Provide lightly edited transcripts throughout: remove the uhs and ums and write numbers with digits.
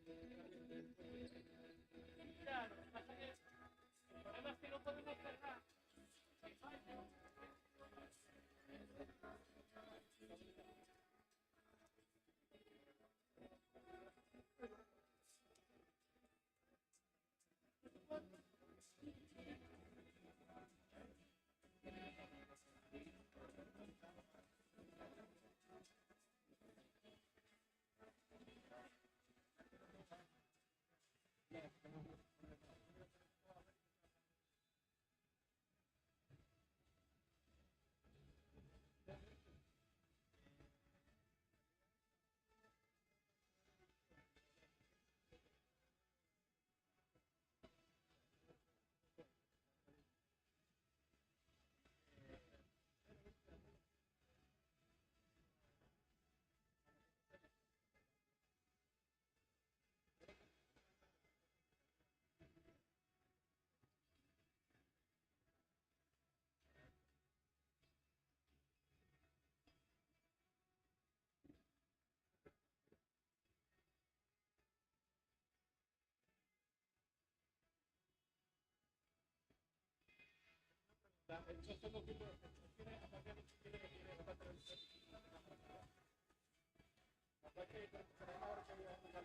Ya, lo que pasa es que el problema es que no podemos cerrar. El socio no tiene, aparte de tiene que tiene aparte del aparte de será una hora que voy a jugar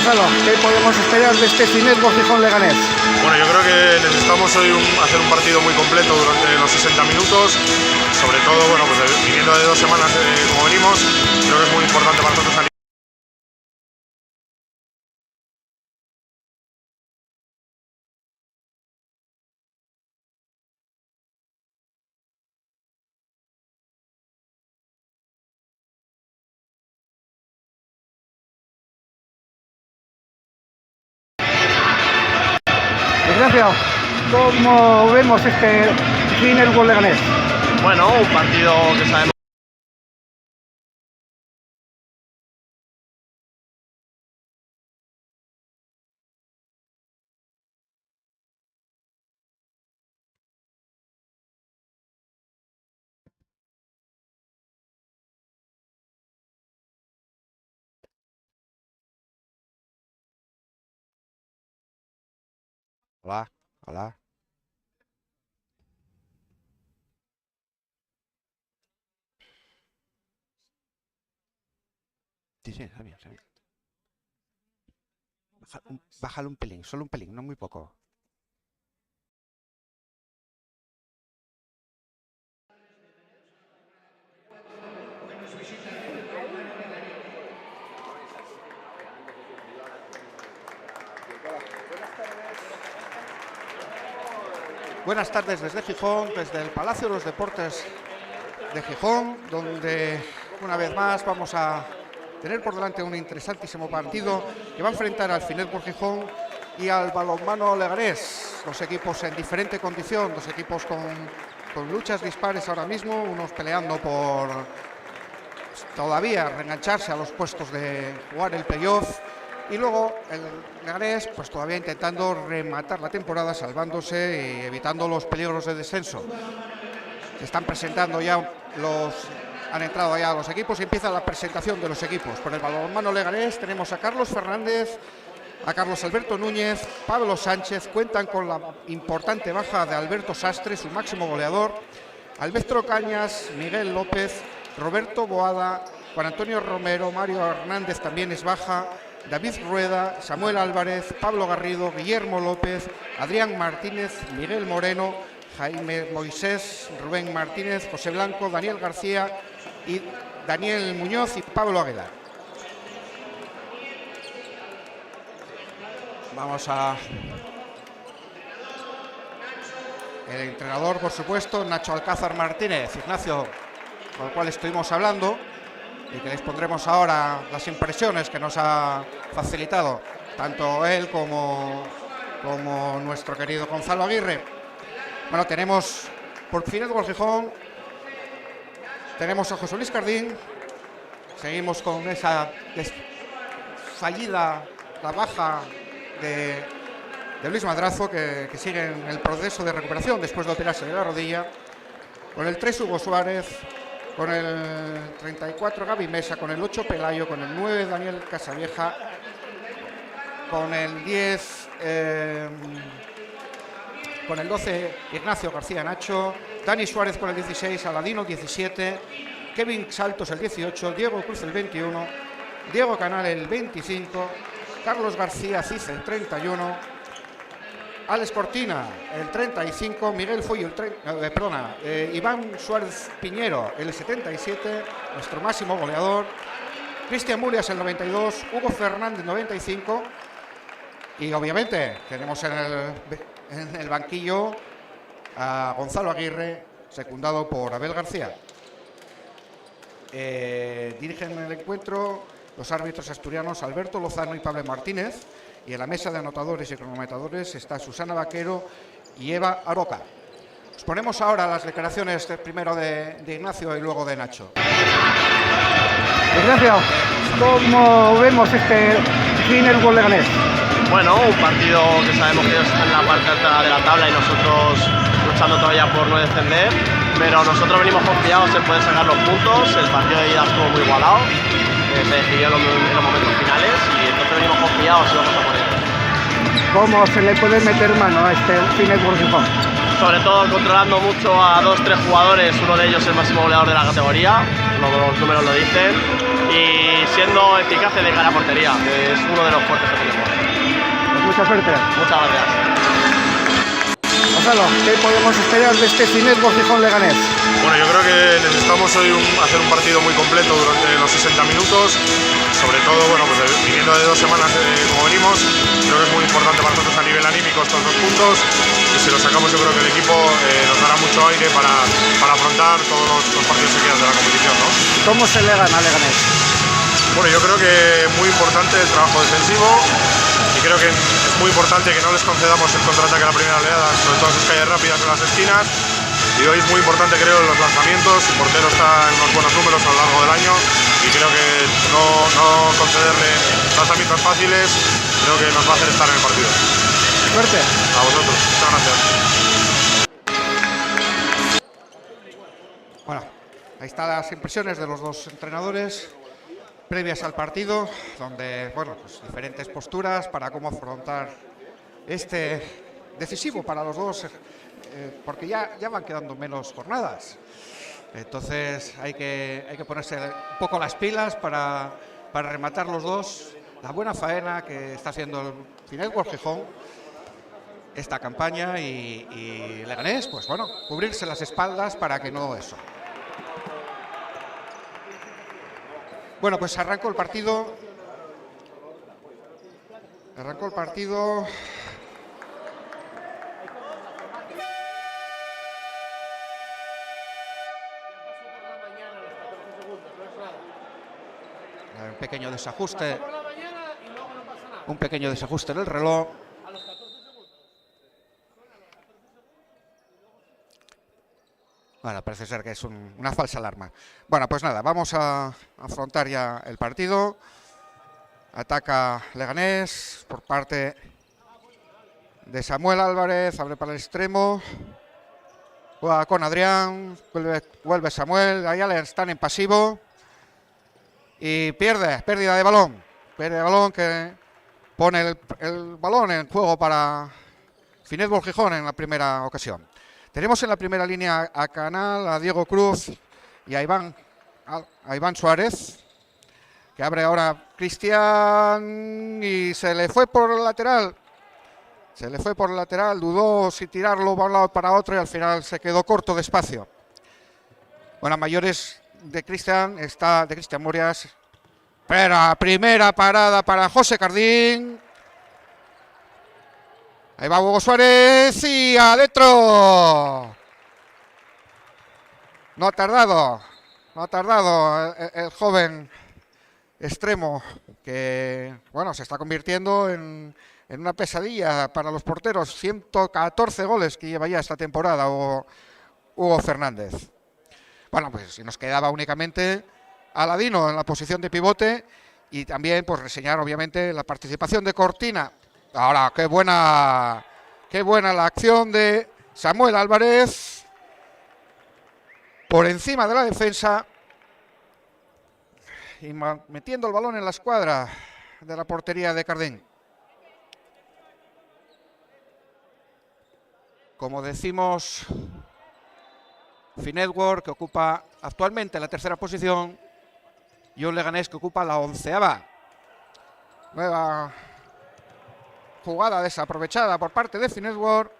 Gonzalo, ¿qué podemos esperar de este Finetwork Gijón Leganés? Bueno, yo creo que necesitamos hoy hacer un partido muy completo durante los 60 minutos, sobre todo, bueno, pues viniendo de 2 semanas como venimos, creo que es muy importante para nosotros. Ignacio, ¿cómo vemos este Finetwork Leganés? Bueno, un partido que sabemos. Hola, hola. Sí, sí, está bien, está bien. Bájalo un pelín, solo un pelín, no muy poco. Buenas tardes desde Gijón, desde el Palacio de los Deportes de Gijón, donde una vez más vamos a tener por delante un interesantísimo partido que va a enfrentar al Finetwork Gijón y al Balonmano Leganés. Dos equipos en diferente condición, dos equipos con luchas dispares ahora mismo, unos peleando por todavía reengancharse a los puestos de jugar el playoff. Y luego el Leganés pues todavía intentando rematar la temporada, salvándose y evitando los peligros de descenso. Se están presentando ya han entrado ya los equipos y empieza la presentación de los equipos. Por el Balonmano Leganés tenemos a Carlos Fernández, a Carlos Alberto Núñez, Pablo Sánchez. Cuentan con la importante baja de Alberto Sastre, su máximo goleador, Alberto Cañas, Miguel López, Roberto Boada, Juan Antonio Romero, Mario Hernández también es baja, David Rueda, Samuel Álvarez, Pablo Garrido, Guillermo López, Adrián Martínez, Miguel Moreno, Jaime Moisés, Rubén Martínez, José Blanco, Daniel García y Daniel Muñoz y Pablo Aguilar. Vamos a... El entrenador, por supuesto, Nacho Alcázar Martínez, Ignacio, con el cual estuvimos hablando, y que les pondremos ahora las impresiones que nos ha facilitado tanto él como nuestro querido Gonzalo Aguirre. Bueno, tenemos por Finetwork Gijón, tenemos a José Luis Cardín, seguimos con esa fallida, la baja de Luis Madrazo, que sigue en el proceso de recuperación después de operarse de la rodilla, con el 3 Hugo Suárez, con el 34 Gaby Mesa, con el 8 Pelayo, con el 9 Daniel Casavieja, con el 10, con el 12 Ignacio García Nacho, Dani Suárez con el 16, Aladino 17, Kevin Saltos el 18, Diego Cruz el 21, Diego Canal el 25, Carlos García Ciz el 31, Alex Cortina el 35, Miguel Foy Iván Suárez Piñero el 77, nuestro máximo goleador, Cristian Murias el 92, Hugo Fernández 95 y obviamente tenemos en el banquillo a Gonzalo Aguirre, secundado por Abel García. Dirigen el encuentro los árbitros asturianos Alberto Lozano y Pablo Martínez, y en la mesa de anotadores y cronometradores está Susana Vaquero y Eva Aroca. Os ponemos ahora las declaraciones primero de Ignacio y luego de Nacho. Ignacio, ¿cómo vemos este Finetwork Leganés? Bueno, un partido que sabemos que ellos están en la parte alta de la tabla y nosotros luchando todavía por no descender, pero nosotros venimos confiados en poder sacar los puntos. El partido de ida estuvo muy igualado, se decidió en los momentos finales y entonces venimos confiados y vamos a por ello. ¿Cómo se le puede meter mano a este Finetwork Gijón? Sobre todo controlando mucho a 2-3 jugadores, uno de ellos el máximo goleador de la categoría, los números lo dicen, y siendo eficaces de cara a portería, que es uno de los fuertes que tenemos. Pues mucha suerte. Muchas gracias. Gonzalo, ¿qué podemos esperar de este Finetwork Gijón Leganés? Bueno, yo creo que necesitamos hoy hacer un partido muy completo durante los 60 minutos, sobre todo, bueno, pues viniendo de 2 semanas como venimos, creo que es muy importante para nosotros a nivel anímico estos 2 puntos, y si los sacamos yo creo que el equipo nos dará mucho aire para afrontar todos los partidos que quedan de la competición, ¿no? ¿Cómo se le gana a Leganés? Bueno, yo creo que muy importante el trabajo defensivo, y creo que es muy importante que no les concedamos el contraataque a la primera oleada, sobre todo en sus calles rápidas en las esquinas. Y hoy es muy importante, creo, en los lanzamientos. El portero está en unos buenos números a lo largo del año, y creo que no concederle lanzamientos fáciles creo que nos va a hacer estar en el partido. Suerte. A vosotros, muchas gracias. Bueno, ahí están las impresiones de los 2 entrenadores previas al partido, donde, bueno, pues diferentes posturas para cómo afrontar este decisivo para los dos, porque ya van quedando menos jornadas. Entonces hay que ponerse un poco las pilas para rematar los dos la buena faena que está haciendo el Finetwork Gijón esta campaña, y Leganés, pues bueno, cubrirse las espaldas para que no eso. Bueno, pues arrancó el partido. Un pequeño desajuste. Un pequeño desajuste en el reloj. Bueno, parece ser que es una falsa alarma. Bueno, pues nada, vamos a afrontar ya el partido. Ataca Leganés por parte de Samuel Álvarez, abre para el extremo. Juega con Adrián, vuelve Samuel, ahí están en pasivo. Y pérdida de balón. Pérdida de balón que pone el balón en juego para Finetwork Gijón en la primera ocasión. Tenemos en la primera línea a Canal, a Diego Cruz y a Iván Suárez, que abre ahora Cristian y se le fue por el lateral. Dudó si tirarlo para un lado o para otro y al final se quedó corto de espacio. Bueno, a mayores de Cristian Morias. Primera parada para José Cardín. Ahí va Hugo Suárez y adentro. No ha tardado el joven extremo que, bueno, se está convirtiendo en una pesadilla para los porteros. 114 goles que lleva ya esta temporada Hugo Fernández. Bueno, pues si nos quedaba únicamente Aladino en la posición de pivote, y también pues reseñar obviamente la participación de Cortina. Ahora, qué buena la acción de Samuel Álvarez por encima de la defensa y metiendo el balón en la escuadra de la portería de Cardín. Como decimos, Finetwork, que ocupa actualmente la 3ª posición, y un Leganés que ocupa la 11ª. Nueva jugada desaprovechada por parte de Finetwork.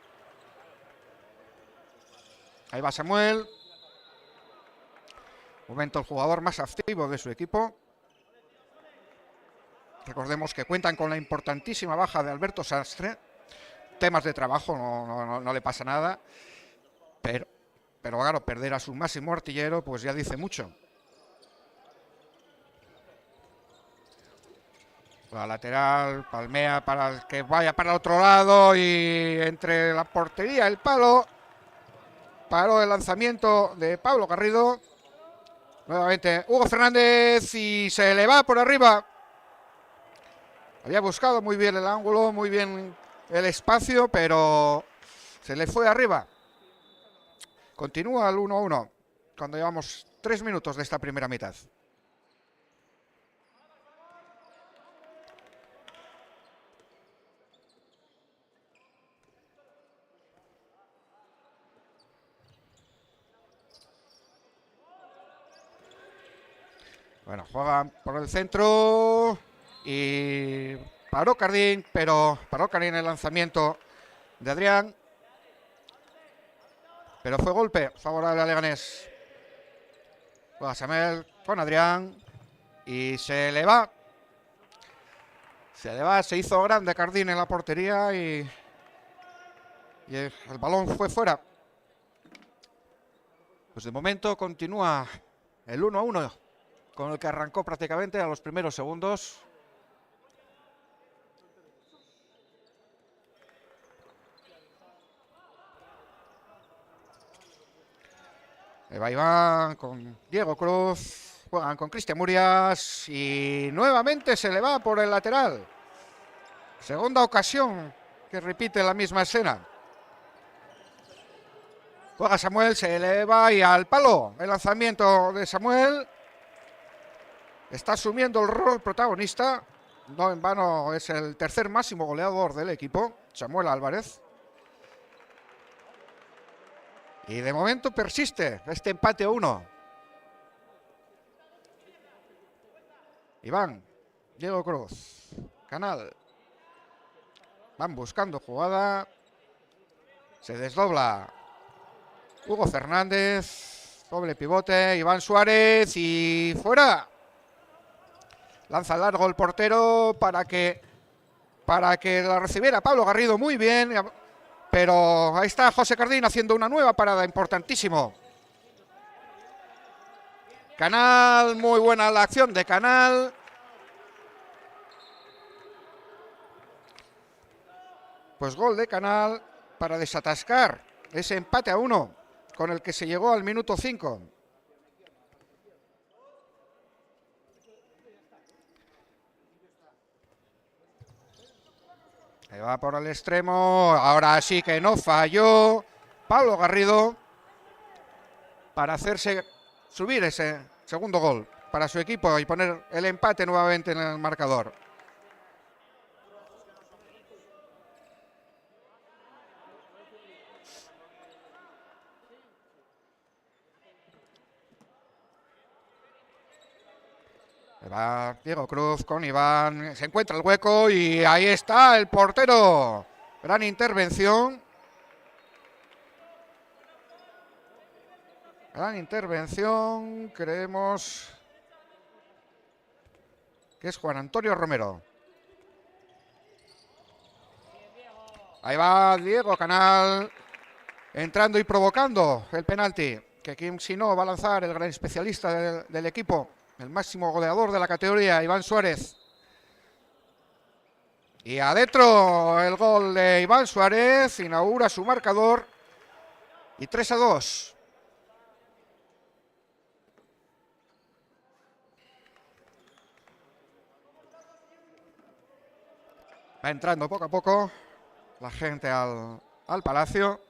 Ahí va Samuel. Momento el jugador más activo de su equipo. Recordemos que cuentan con la importantísima baja de Alberto Sastre. Temas de trabajo, no le pasa nada. Pero claro, perder a su máximo artillero pues ya dice mucho. La lateral, palmea para el que vaya para el otro lado y entre la portería el palo. Paró el lanzamiento de Pablo Garrido. Nuevamente Hugo Fernández y se le va por arriba. Había buscado muy bien el ángulo, muy bien el espacio, pero se le fue arriba. Continúa el 1-1 cuando llevamos 3 minutos de esta primera mitad. Bueno, juegan por el centro y paró Cardín, pero paró Cardín el lanzamiento de Adrián. Pero fue golpe favorable a Leganés. Juega Samuel con Adrián y se le va. Se hizo grande Cardín en la portería y el balón fue fuera. Pues de momento continúa el 1-1 con el que arrancó prácticamente a los primeros segundos. Ahí va Iván con Diego Cruz. Juegan con Cristian Murias y nuevamente se le va por el lateral. Segunda ocasión que repite la misma escena. Juega Samuel, se eleva y al palo. El lanzamiento de Samuel. Está asumiendo el rol protagonista. No en vano es el tercer máximo goleador del equipo, Samuel Álvarez. Y de momento persiste este empate a 1. Iván, Diego Cruz, Canal. Van buscando jugada. Se desdobla Hugo Fernández. Doble pivote. Iván Suárez y fuera. Lanza largo el portero para que la recibiera Pablo Garrido muy bien. Pero ahí está José Cardín haciendo una nueva parada, importantísimo. Canal, muy buena la acción de Canal. Pues gol de Canal para desatascar ese empate a 1 con el que se llegó al minuto 5. Ahí va por el extremo, ahora sí que no falló Pablo Garrido para hacerse subir ese segundo gol para su equipo y poner el empate nuevamente en el marcador. Va Diego Cruz con Iván, se encuentra el hueco y ahí está el portero. Gran intervención. Gran intervención, creemos que es Juan Antonio Romero. Ahí va Diego Canal, entrando y provocando el penalti, que aquí si no va a lanzar el gran especialista del equipo. El máximo goleador de la categoría, Iván Suárez. Y adentro el gol de Iván Suárez, inaugura su marcador. Y 3-2. Va entrando poco a poco la gente al Palacio.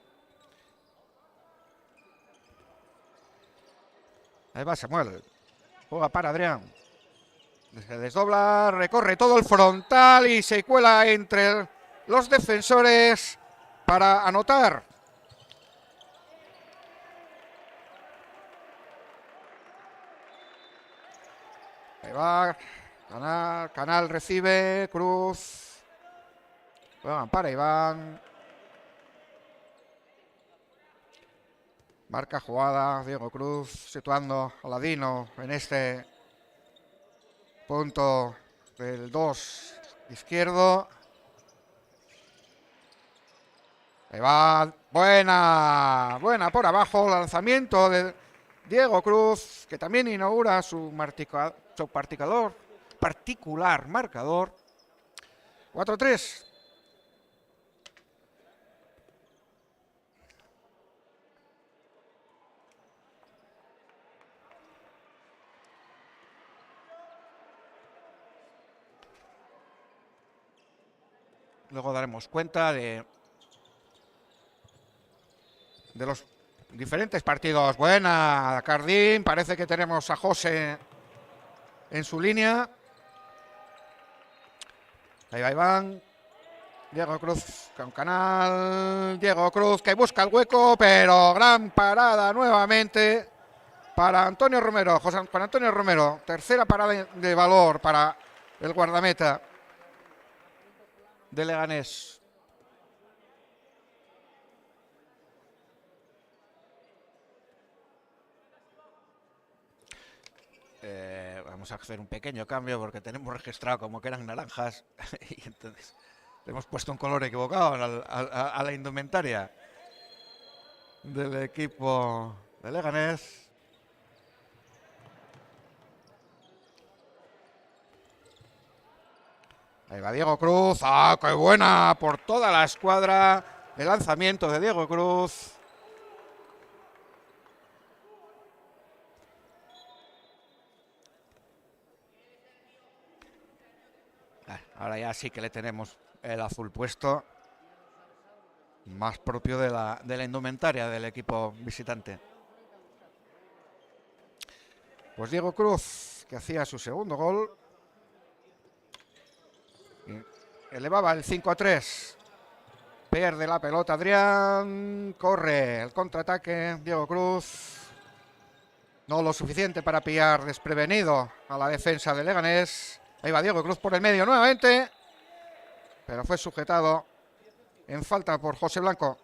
Ahí va Samuel. Juega para Adrián. Se desdobla, recorre todo el frontal y se cuela entre los defensores para anotar. Ahí va. Canal recibe. Cruz. Juegan para Iván. Marca jugada, Diego Cruz situando a Ladino en este punto del 2 izquierdo. Ahí va, buena por abajo, lanzamiento de Diego Cruz, que también inaugura su particular marcador. 4-3. Luego daremos cuenta de los diferentes partidos. Buena, Cardín. Parece que tenemos a José en su línea. Ahí va Iván. Diego Cruz con Canal. Diego Cruz que busca el hueco, pero gran parada nuevamente para Antonio Romero, Juan Antonio Romero. Tercera parada de valor para el guardameta de Leganés. Vamos a hacer un pequeño cambio porque tenemos registrado como que eran naranjas y entonces le hemos puesto un color equivocado a la indumentaria del equipo de Leganés. Ahí va Diego Cruz. ¡Ah, qué buena! Por toda la escuadra. El lanzamiento de Diego Cruz. Ahora ya sí que le tenemos el azul puesto. Más propio de la indumentaria del equipo visitante. Pues Diego Cruz, que hacía su segundo gol. Elevaba el 5-3. Pierde la pelota Adrián. Corre el contraataque. Diego Cruz. No lo suficiente para pillar desprevenido a la defensa de Leganés. Ahí va Diego Cruz por el medio nuevamente. Pero fue sujetado en falta por José Blanco.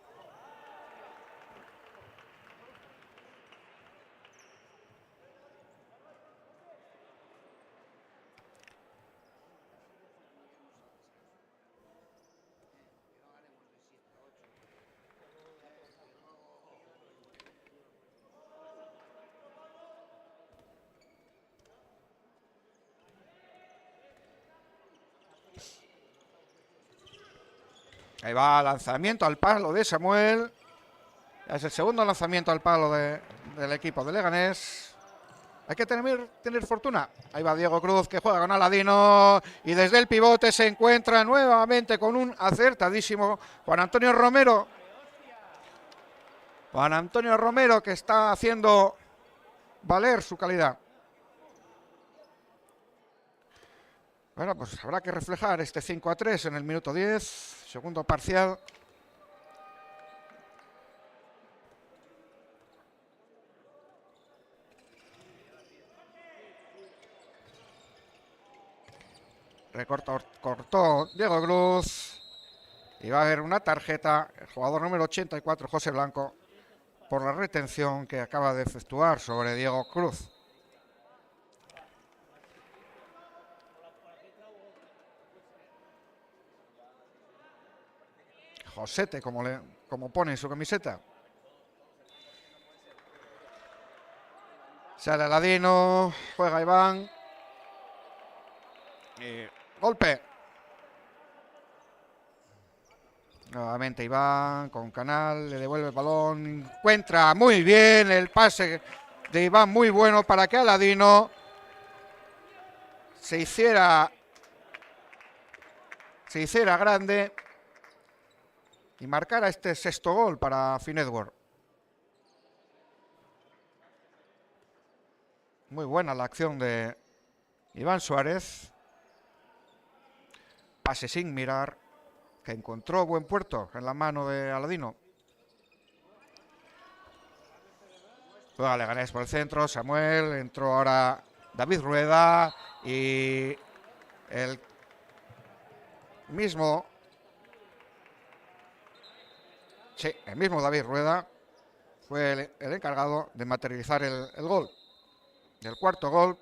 Ahí va lanzamiento al palo de Samuel. Es el segundo lanzamiento al palo del equipo de Leganés. Hay que tener fortuna. Ahí va Diego Cruz, que juega con Aladino. Y desde el pivote se encuentra nuevamente con un acertadísimo Juan Antonio Romero. Juan Antonio Romero, que está haciendo valer su calidad. Bueno, pues habrá que reflejar este 5-3 en el minuto 10, segundo parcial. Cortó Diego Cruz. Y va a haber una tarjeta, el jugador número 84, José Blanco, por la retención que acaba de efectuar sobre Diego Cruz. Josete, como pone en su camiseta. Sale Aladino, juega Iván. Y golpe. Nuevamente Iván con Canal, le devuelve el balón. Encuentra muy bien el pase de Iván, muy bueno para que Aladino se hiciera grande y marcara este sexto gol para Finetwork. Muy buena la acción de Iván Suárez. Pase sin mirar, que encontró buen puerto en la mano de Aladino. Juega Leganés por el centro, Samuel, entró ahora David Rueda y el mismo David Rueda fue el encargado de materializar el gol. El cuarto gol.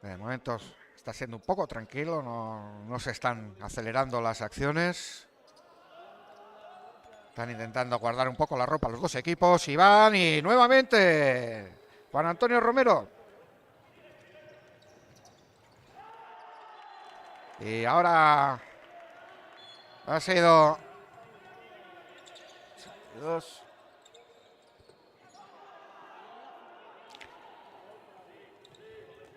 De momento está siendo un poco tranquilo, no se están acelerando las acciones. Están intentando guardar un poco la ropa los dos equipos. Iván y nuevamente Juan Antonio Romero. Y ahora ha sido...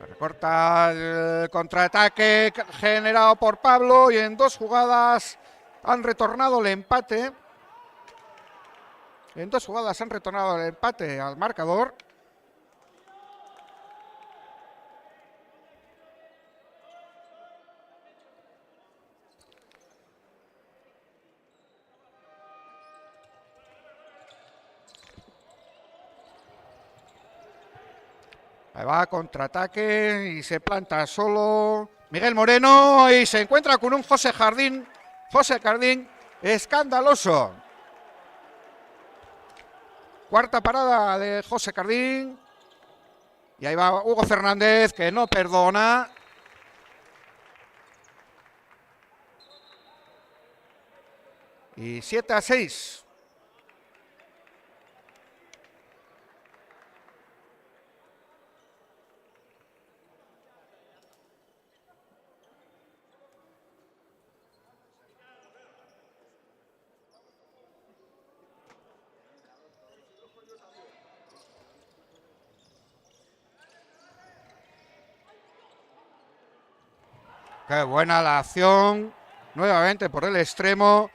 Recorta el contraataque generado por Pablo y en dos jugadas han retornado el empate. En 2 jugadas han retornado el empate al marcador. Ahí va, contraataque y se planta solo Miguel Moreno y se encuentra con un José Jardín escandaloso. Cuarta parada de José Jardín. Y ahí va Hugo Fernández, que no perdona. Y 7-6. Qué buena la acción, nuevamente por el extremo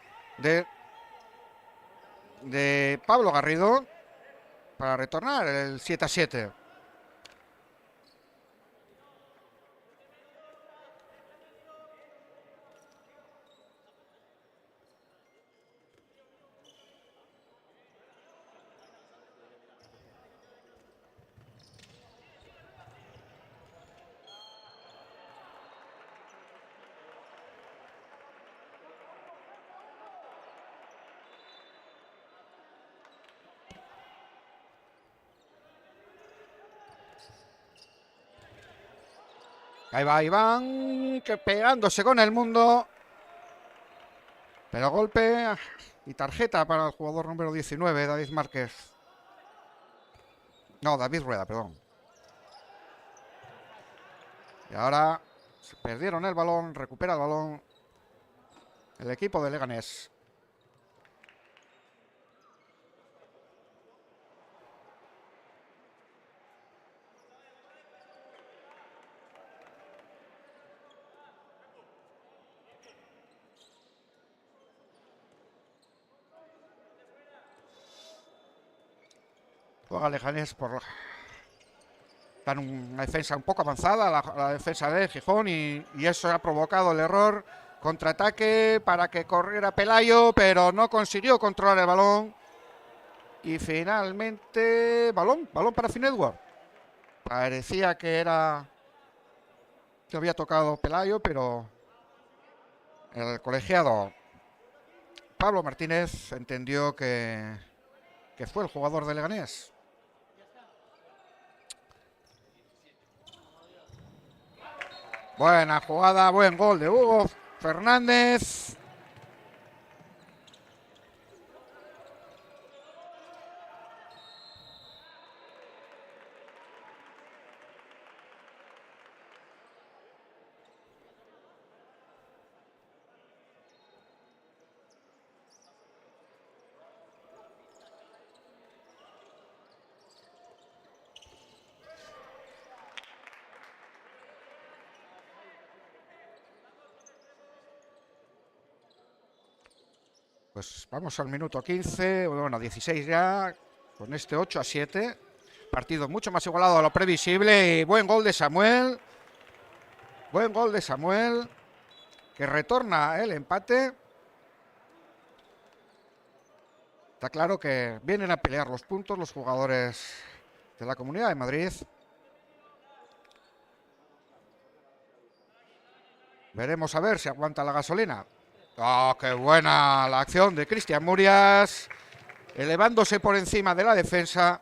de Pablo Garrido para retornar el 7-7. Ahí va Iván, que pegándose con el mundo. Pero golpe y tarjeta para el jugador número 19, David Márquez. No, David Rueda, perdón. Y ahora se perdieron el balón, recupera el balón el equipo de Leganés. Juega Leganés por dan una defensa un poco avanzada, la defensa de Gijón, y eso ha provocado el error. Contraataque para que corriera Pelayo, pero no consiguió controlar el balón. Y finalmente, balón para Finn Edward. Parecía que había tocado Pelayo, pero el colegiado Pablo Martínez entendió que fue el jugador de Leganés. Buena jugada, buen gol de Hugo Fernández. Pues vamos al minuto 15, bueno, 16 ya, con este 8-7. Partido mucho más igualado a lo previsible y buen gol de Samuel. Buen gol de Samuel, que retorna el empate. Está claro que vienen a pelear los puntos los jugadores de la Comunidad de Madrid. Veremos a ver si aguanta la gasolina. ¡Oh, qué buena la acción de Cristian Murias! Elevándose por encima de la defensa.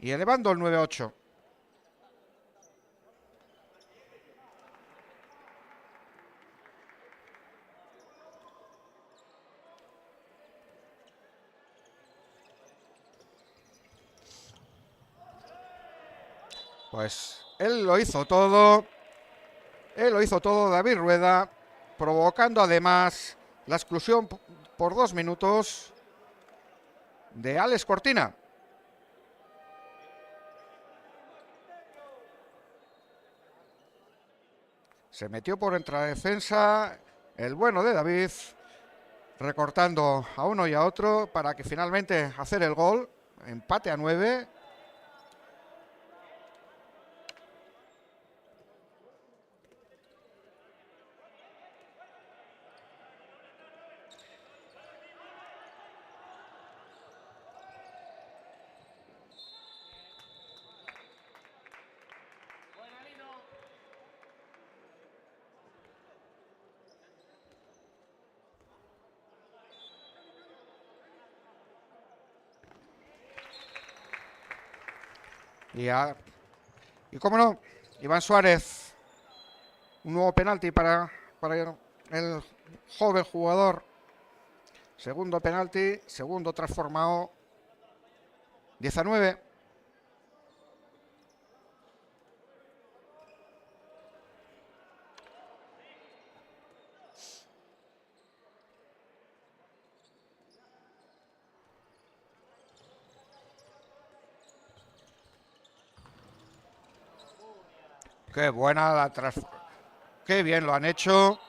Y elevando el 9-8. Pues él lo hizo todo. David Rueda, provocando además la exclusión por 2 minutos de Alex Cortina. Se metió por entre la defensa el bueno de David, recortando a uno y a otro para que finalmente hacer el gol. Empate a 9. Y cómo no, Iván Suárez, un nuevo penalti para el joven jugador. Segundo penalti, segundo transformado. 10-9. Qué buena la qué bien lo han hecho.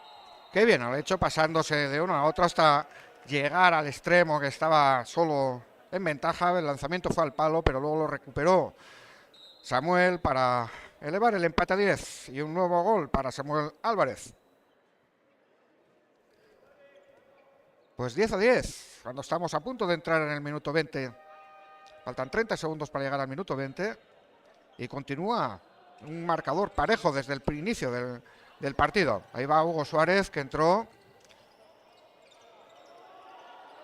Qué bien lo han hecho pasándose de uno a otro hasta llegar al extremo que estaba solo en ventaja. El lanzamiento fue al palo, pero luego lo recuperó Samuel para elevar el empate a 10 y un nuevo gol para Samuel Álvarez. Pues 10-10, cuando estamos a punto de entrar en el minuto 20. Faltan 30 segundos para llegar al minuto 20 y continúa un marcador parejo desde el inicio del partido. Ahí va Hugo Suárez, que entró.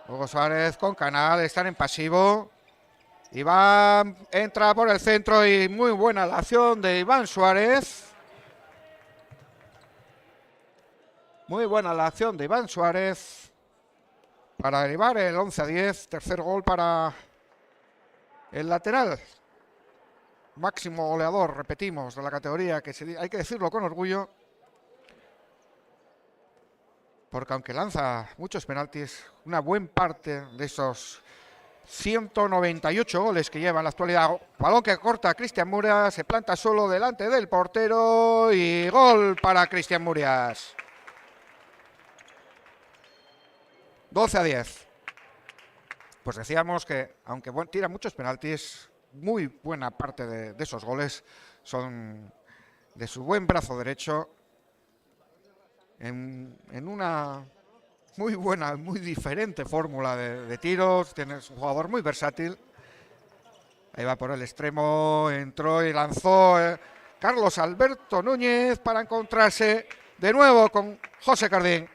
Hugo Suárez con Canal, están en pasivo. Iván entra por el centro y muy buena la acción de Iván Suárez. Muy buena la acción de Iván Suárez para elevar el 11-10. Tercer gol para el lateral. Máximo goleador, repetimos, de la categoría, que hay que decirlo con orgullo. Porque aunque lanza muchos penaltis, una buena parte de esos 198 goles que lleva en la actualidad. Balón que corta Cristian Murias, se planta solo delante del portero y gol para Cristian Murias. 12-10. Pues decíamos que, aunque tira muchos penaltis, muy buena parte de esos goles son de su buen brazo derecho en una muy buena, muy diferente fórmula de tiros. Es un jugador muy versátil. Ahí va por el extremo, entró y lanzó Carlos Alberto Núñez para encontrarse de nuevo con José Cardín.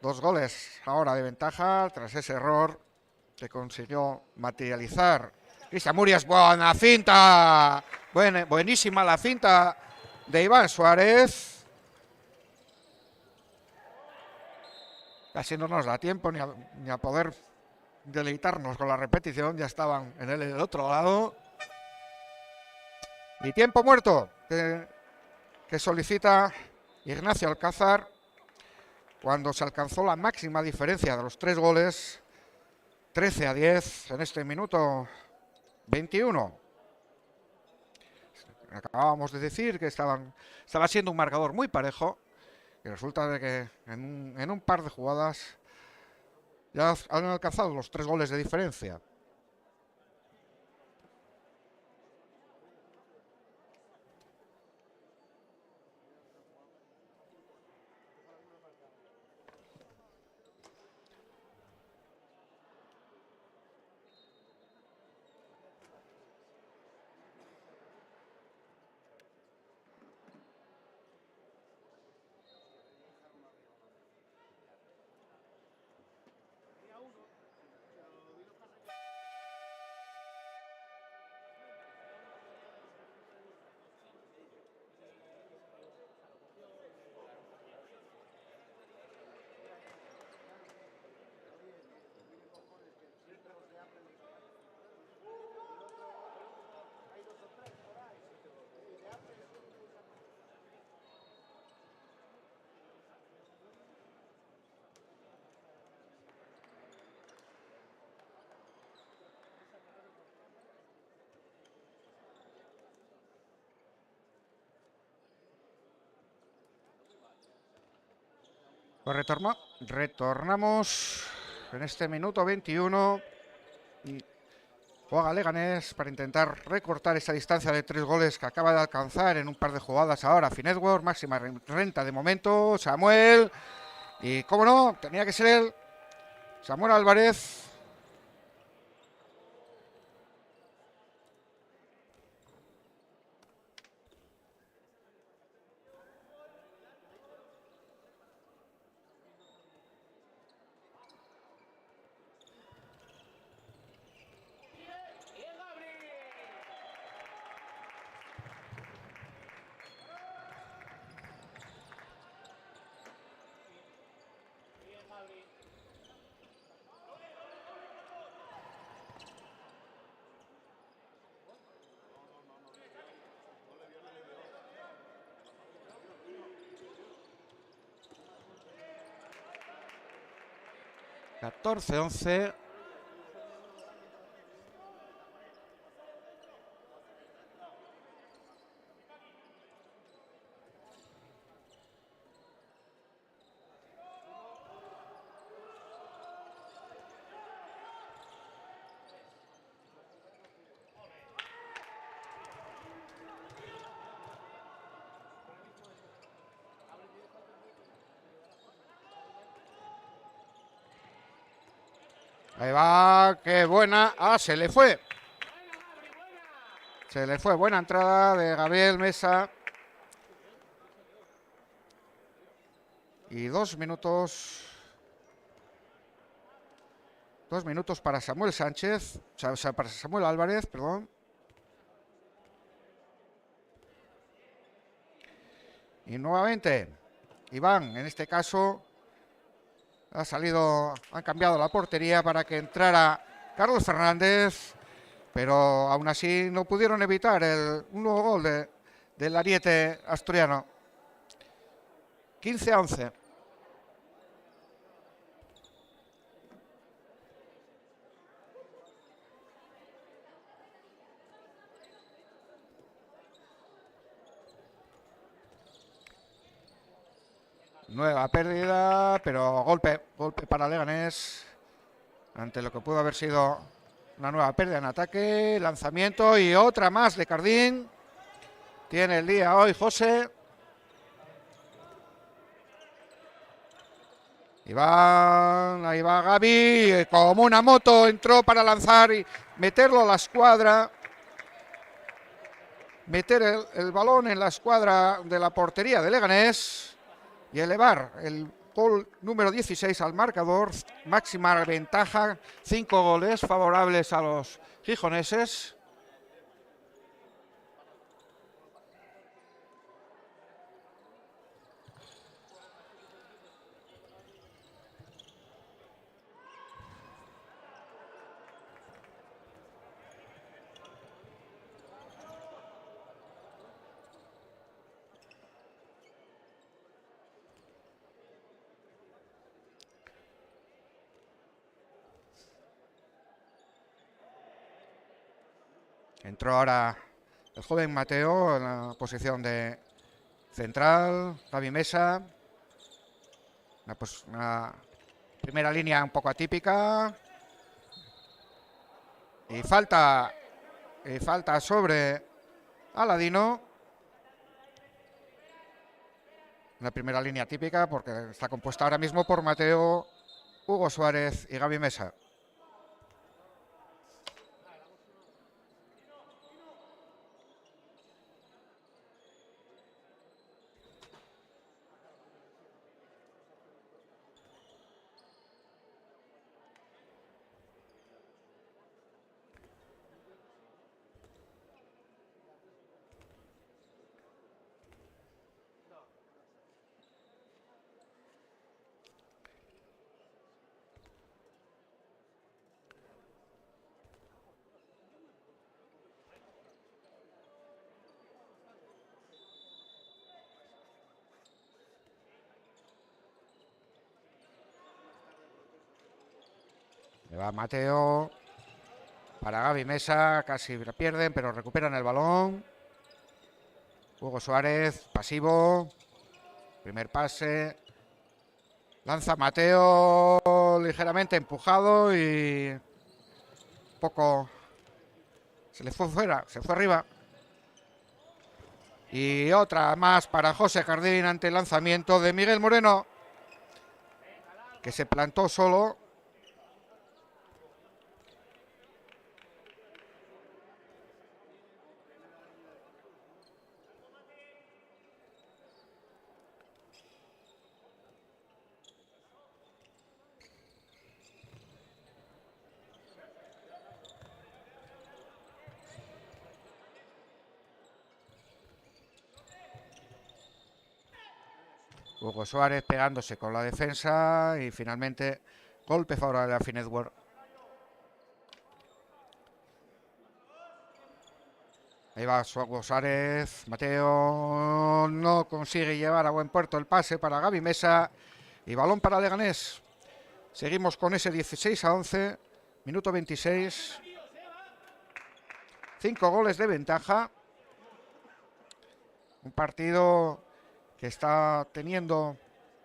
Dos goles ahora de ventaja tras ese error que consiguió materializar Cristian Murias. Buena finta, buenísima la finta de Iván Suárez. Casi no nos da tiempo ni a poder deleitarnos con la repetición, ya estaban en el otro lado. Y tiempo muerto que solicita Ignacio Alcázar cuando se alcanzó la máxima diferencia de los 3 goles, 13-10 en este minuto 21. Acabábamos de decir que estaba siendo un marcador muy parejo y resulta de que en un par de jugadas ya han alcanzado los 3 goles de diferencia. Pues retornamos en este minuto 21 y juega Leganés para intentar recortar esa distancia de 3 goles que acaba de alcanzar en un par de jugadas ahora Finetwork, máxima renta de momento, Samuel, y cómo no, tenía que ser él, Samuel Álvarez. (14-11). Ahí va, qué buena. Ah, se le fue. Se le fue. Buena entrada de Gabriel Mesa. Y 2 minutos. 2 minutos para Samuel Sánchez. O sea, para Samuel Álvarez, perdón. Y nuevamente, Iván, en este caso, han cambiado la portería para que entrara Carlos Fernández, pero aún así no pudieron evitar el nuevo gol del ariete asturiano. 15-11. Nueva pérdida, pero golpe para Leganés ante lo que pudo haber sido una nueva pérdida en ataque, lanzamiento y otra más de Cardín. Tiene el día hoy José. Ahí va Gaby, como una moto entró para lanzar y meterlo a la escuadra. Meter el balón en la escuadra de la portería de Leganés y elevar el gol número 16 al marcador. Máxima ventaja, 5 goles favorables a los gijoneses. Entró ahora el joven Mateo en la posición de central, Gaby Mesa. Una primera línea un poco atípica. Y falta sobre Aladino. Una primera línea típica porque está compuesta ahora mismo por Mateo, Hugo Suárez y Gaby Mesa. Le va Mateo para Gaby Mesa, casi la pierden, pero recuperan el balón. Hugo Suárez, pasivo. Primer pase. Lanza Mateo ligeramente empujado y un poco se le fue fuera, se fue arriba. Y otra más para José Jardín ante el lanzamiento de Miguel Moreno, que se plantó solo. Hugo Suárez pegándose con la defensa y finalmente golpe favorable a Finetwork. Ahí va Hugo Suárez. Mateo no consigue llevar a buen puerto el pase para Gaby Mesa y balón para Leganés. Seguimos con ese 16-11, minuto 26. 5 goles de ventaja. Un partido que está teniendo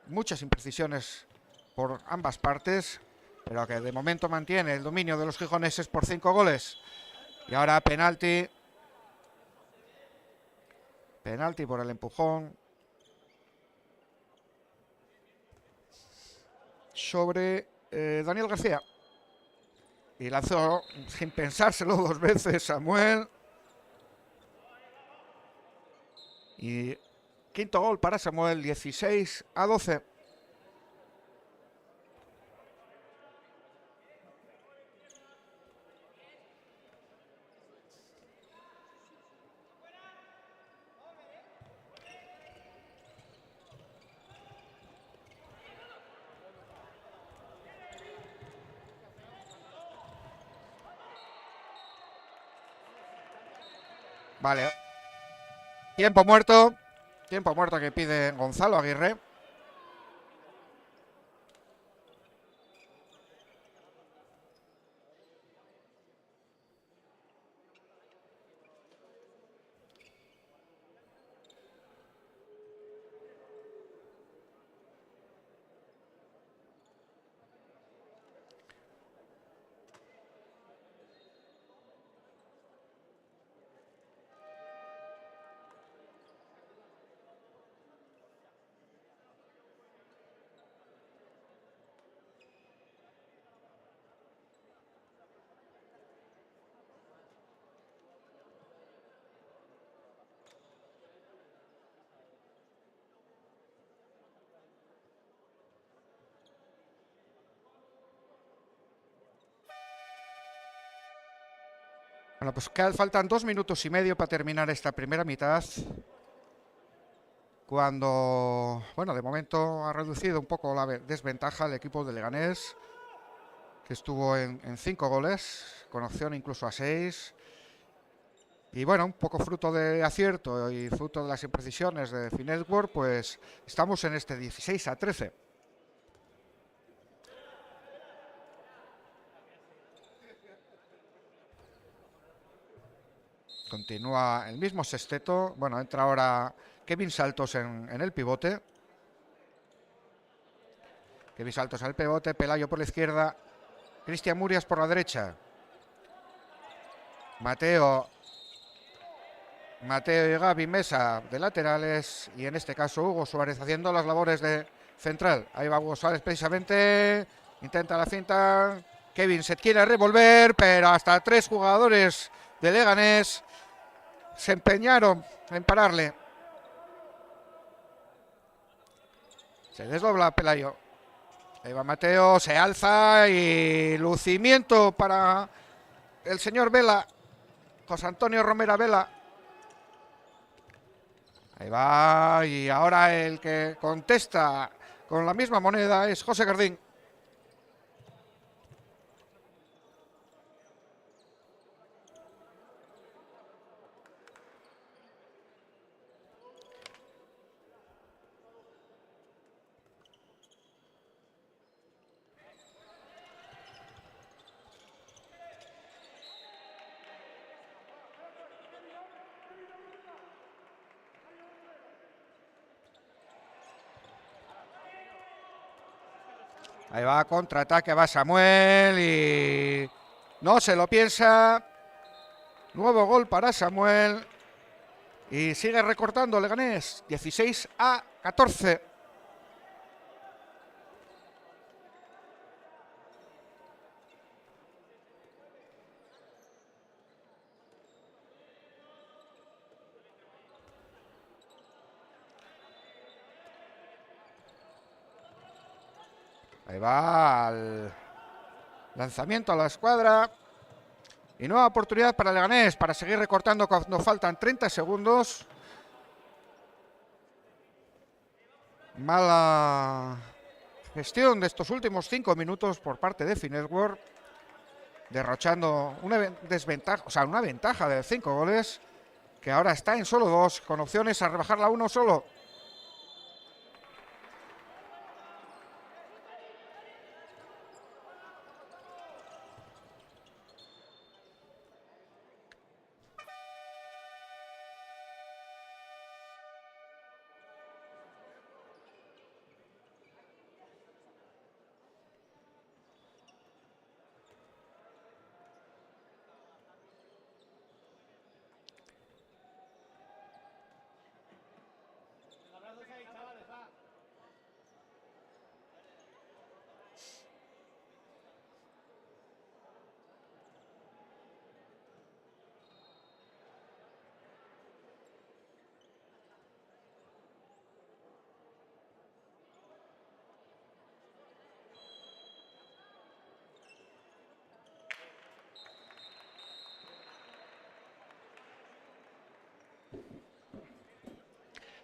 muchas imprecisiones por ambas partes, pero que de momento mantiene el dominio de los gijoneses por 5 goles. Y ahora penalti. Penalti por el empujón sobre Daniel García. Y lanzó sin pensárselo 2 veces Samuel. Y quinto gol para Samuel, 16-12. Vale. Tiempo muerto. Tiempo muerto que pide Gonzalo Aguirre. Bueno, pues faltan 2 minutos y medio para terminar esta primera mitad. Cuando, bueno, de momento ha reducido un poco la desventaja el equipo de Leganés, que estuvo en 5 goles, con opción incluso a 6. Y bueno, un poco fruto de acierto y fruto de las imprecisiones de Finetwork, pues estamos en este 16-13. Continúa el mismo sexteto. Bueno, entra ahora Kevin Saltos en el pivote. Kevin Saltos en el pivote, Pelayo por la izquierda, Cristian Murias por la derecha. Mateo y Gaby Mesa de laterales y en este caso Hugo Suárez haciendo las labores de central. Ahí va Hugo Suárez precisamente, intenta la finta, Kevin se quiere revolver, pero hasta 3 jugadores de Leganés se empeñaron en pararle. Se desdobla Pelayo. Ahí va Mateo, se alza y lucimiento para el señor Vela, José Antonio Romera Vela. Ahí va, y ahora el que contesta con la misma moneda es José Jardín. Ahí va, contraataque, va Samuel y no se lo piensa. Nuevo gol para Samuel. Y sigue recortando Leganés, 16-14. Ahí va el lanzamiento a la escuadra. Y nueva oportunidad para Leganés para seguir recortando cuando faltan 30 segundos. Mala gestión de estos últimos 5 minutos por parte de Finetwork, derrochando una desventaja, o sea, una ventaja de 5 goles, que ahora está en solo 2, con opciones a rebajarla a 1 solo.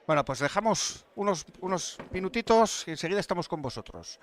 Bueno, pues dejamos unos minutitos y enseguida estamos con vosotros.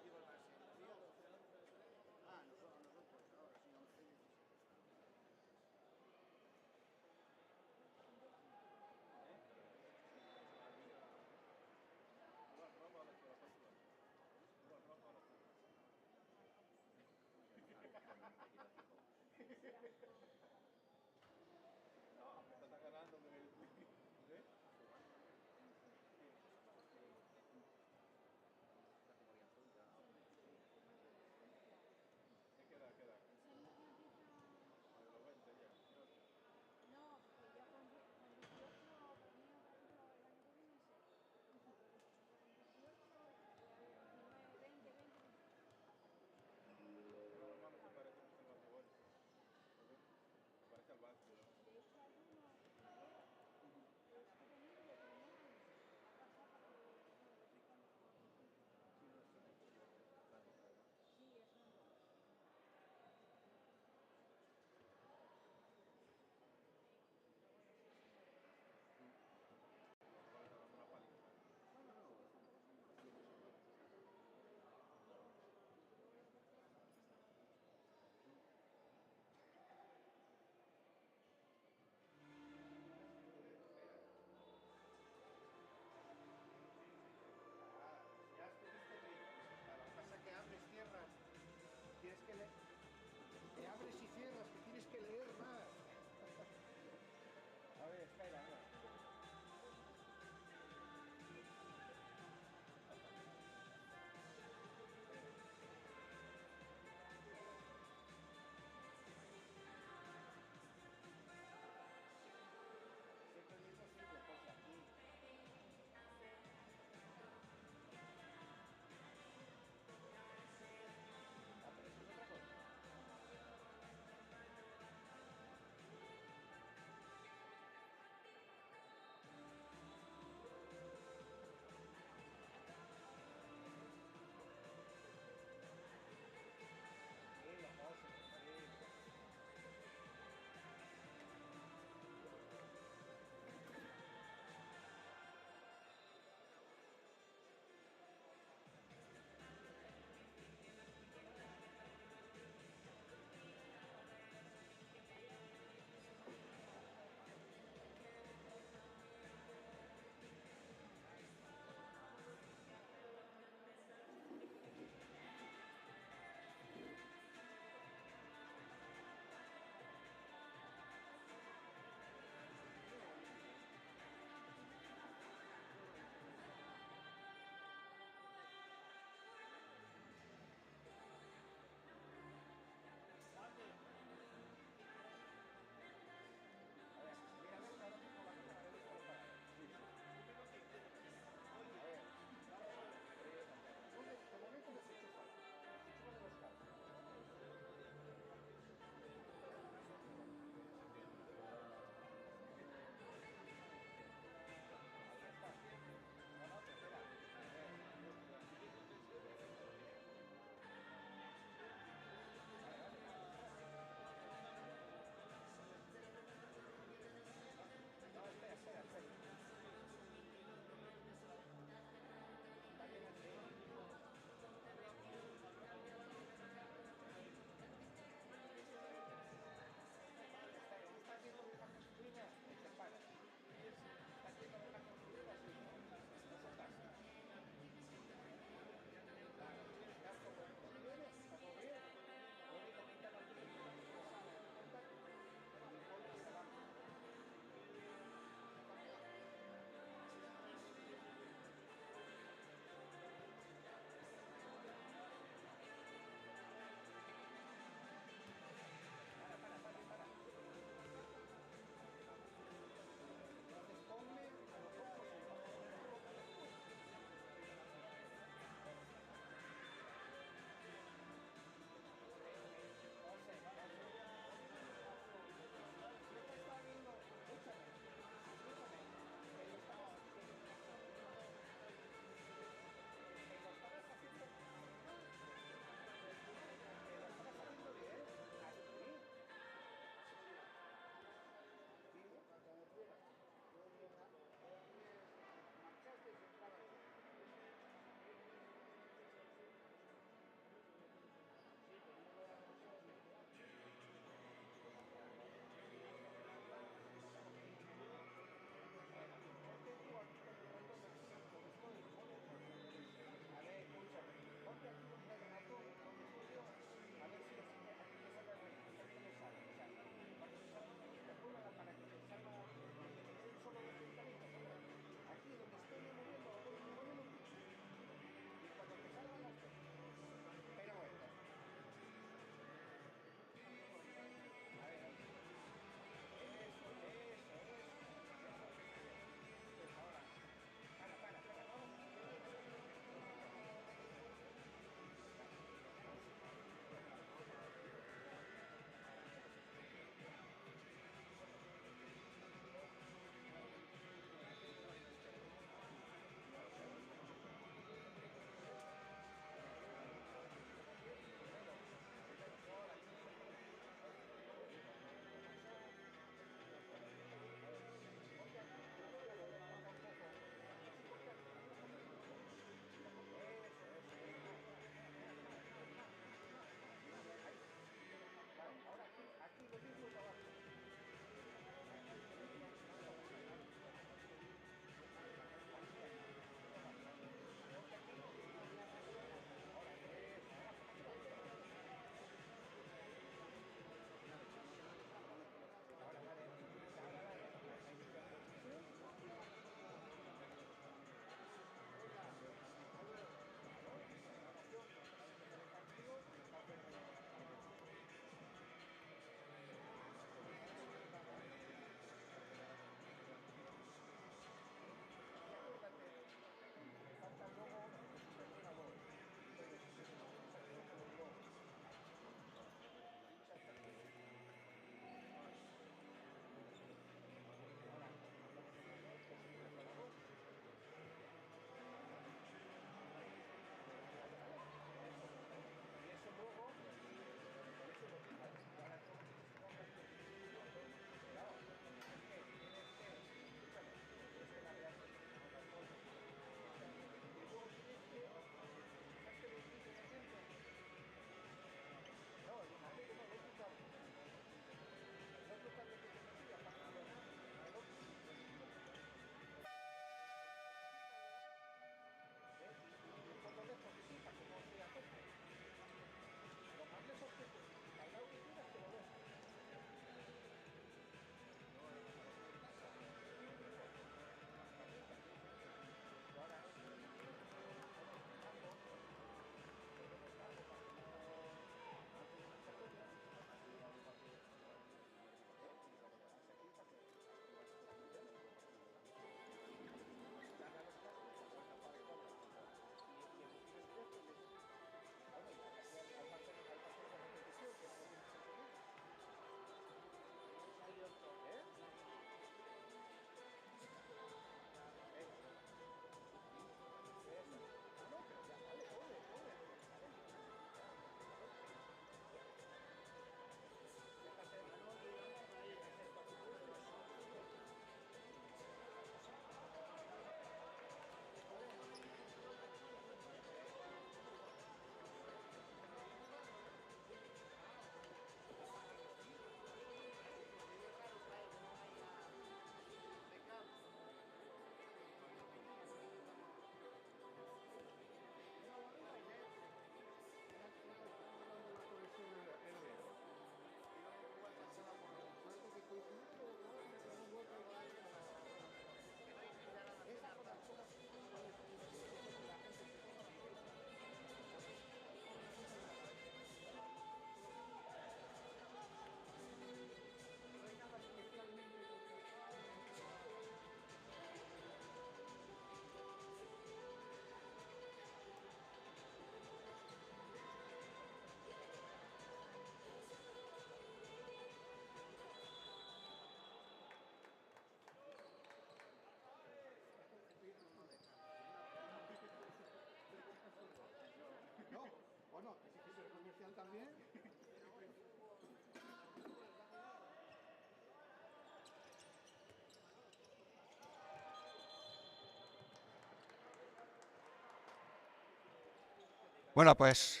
Bueno, pues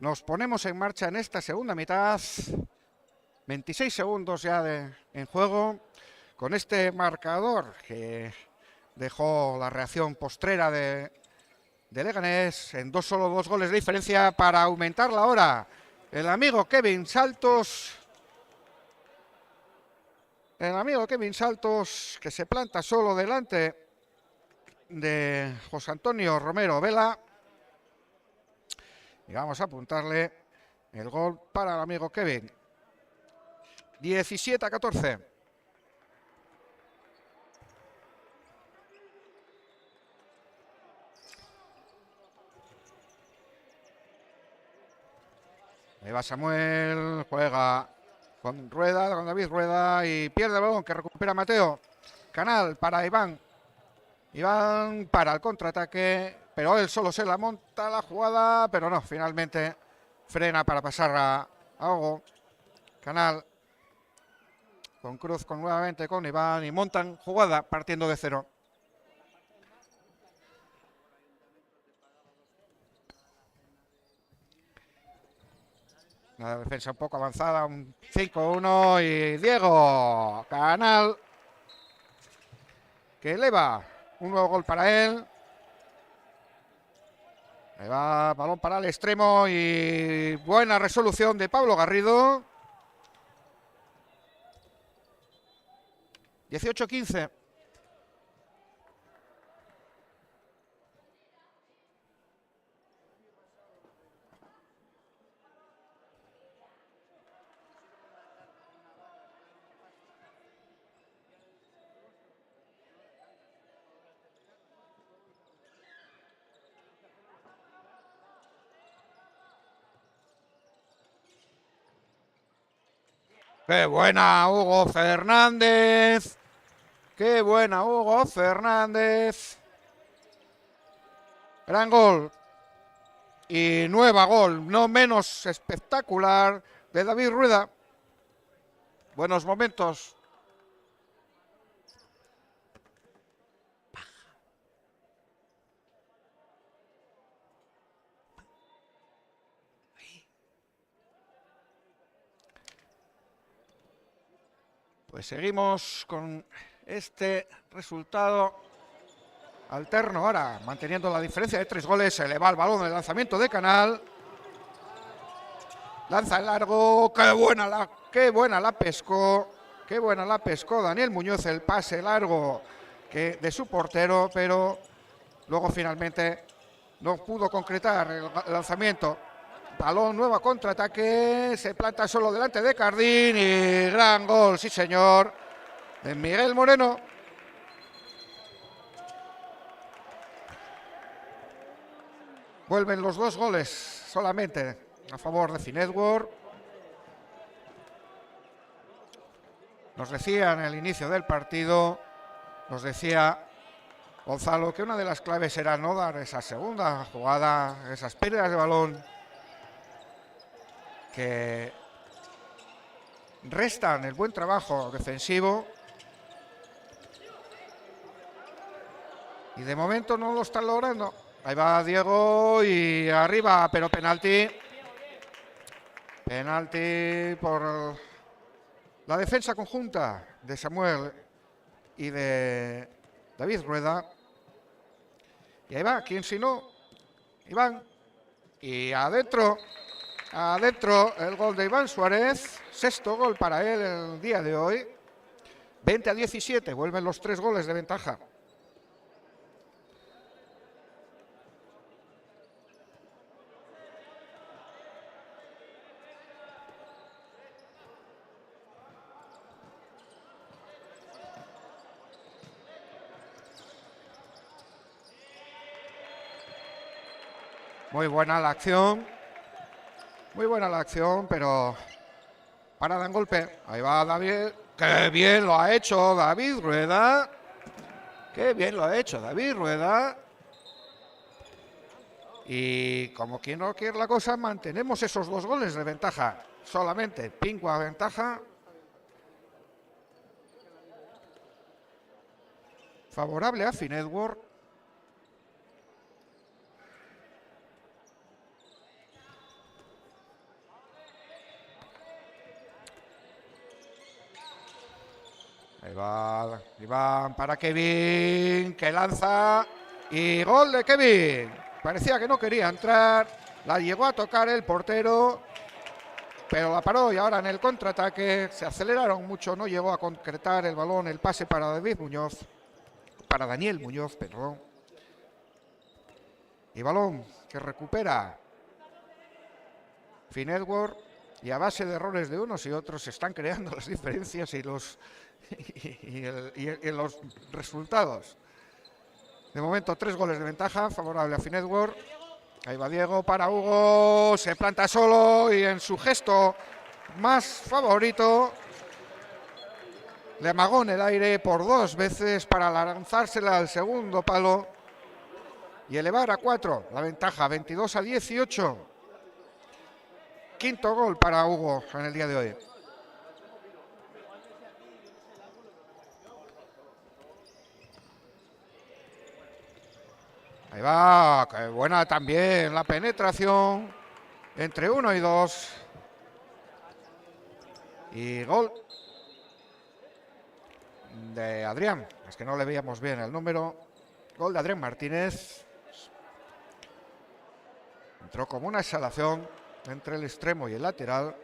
nos ponemos en marcha en esta segunda mitad. 26 segundos ya en juego. Con este marcador que dejó la reacción postrera de Leganés en solo dos goles de diferencia para aumentar la hora. El amigo Kevin Saltos. El amigo Kevin Saltos, que se planta solo delante de José Antonio Romero Vela. Y vamos a apuntarle el gol para el amigo Kevin. 17-14. Ahí va Samuel, juega con Rueda, con David Rueda y pierde el balón que recupera Mateo. Canal para Iván. Iván para el contraataque, pero él solo se la monta la jugada, pero no, finalmente frena para pasar a Hugo. Canal con Cruz, nuevamente con Iván y montan jugada partiendo de cero. La defensa un poco avanzada, un 5-1 y Diego Canal que eleva un nuevo gol para él. Ahí va, balón para el extremo y buena resolución de Pablo Garrido. 18-15. ¡Qué buena Hugo Fernández! ¡Qué buena Hugo Fernández! Gran gol. Y nueva gol, no menos espectacular, de David Rueda. Buenos momentos. Pues seguimos con este resultado alterno ahora, manteniendo la diferencia de 3 goles. Se le va el balón del lanzamiento de Canal. Lanza el largo. ¡Qué buena la pescó! ¡Qué buena la pescó Daniel Muñoz! El pase largo de su portero, pero luego finalmente no pudo concretar el lanzamiento. Balón, nueva contraataque, se planta solo delante de Cardín y gran gol, sí señor, de Miguel Moreno. Vuelven los 2 goles solamente a favor de Finetwork. Nos decía en el inicio del partido, nos decía Gonzalo que una de las claves era no dar esa segunda jugada, esas pérdidas de balón que restan el buen trabajo defensivo, y de momento no lo están logrando. Ahí va Diego y arriba, pero penalti por la defensa conjunta de Samuel y de David Rueda. Y ahí va, ¿quién si no? Iván. Y adentro el gol de Iván Suárez, 6º gol para él el día de hoy. 20-17, vuelven los 3 goles de ventaja. Muy buena la acción. Muy buena la acción, pero parada en golpe. Ahí va David. ¡Qué bien lo ha hecho David Rueda! ¡Qué bien lo ha hecho David Rueda! Y como quien no quiere la cosa, mantenemos esos 2 goles de ventaja. Solamente Pingua ventaja. Favorable a Finetwork. Ahí va Iván para Kevin, que lanza y gol de Kevin. Parecía que no quería entrar, la llegó a tocar el portero, pero la paró y ahora en el contraataque se aceleraron mucho, no llegó a concretar el balón, el pase para Daniel Muñoz, perdón. Y balón que recupera Finetworth, y a base de errores de unos y otros se están creando las diferencias y los resultados. De momento 3 goles de ventaja favorable a Finetworth. Ahí va Diego para Hugo, se planta solo y en su gesto más favorito le amagó en el aire por 2 veces para lanzársela al segundo palo y elevar a 4 la ventaja, 22-18. Quinto gol para Hugo en el día de hoy. Ahí va, qué buena también la penetración entre 1 y 2. Y gol de Adrián, es que no le veíamos bien el número. Gol de Adrián Martínez. Entró como una exhalación entre el extremo y el lateral.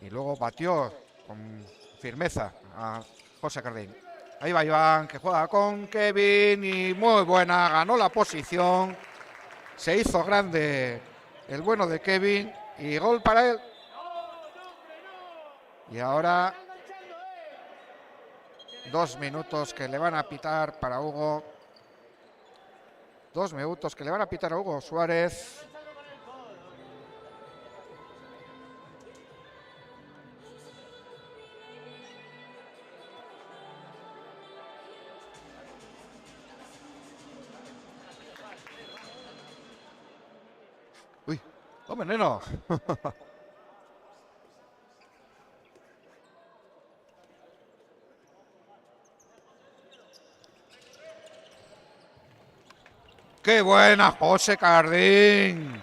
Y luego batió con firmeza a José Cardín. Ahí va Iván, que juega con Kevin y muy buena, ganó la posición. Se hizo grande el bueno de Kevin y gol para él. Y ahora 2 minutos que le van a pitar para Hugo. 2 minutos que le van a pitar a Hugo Suárez. Uy, hombre, neno. ¡Qué buena, José Cardín!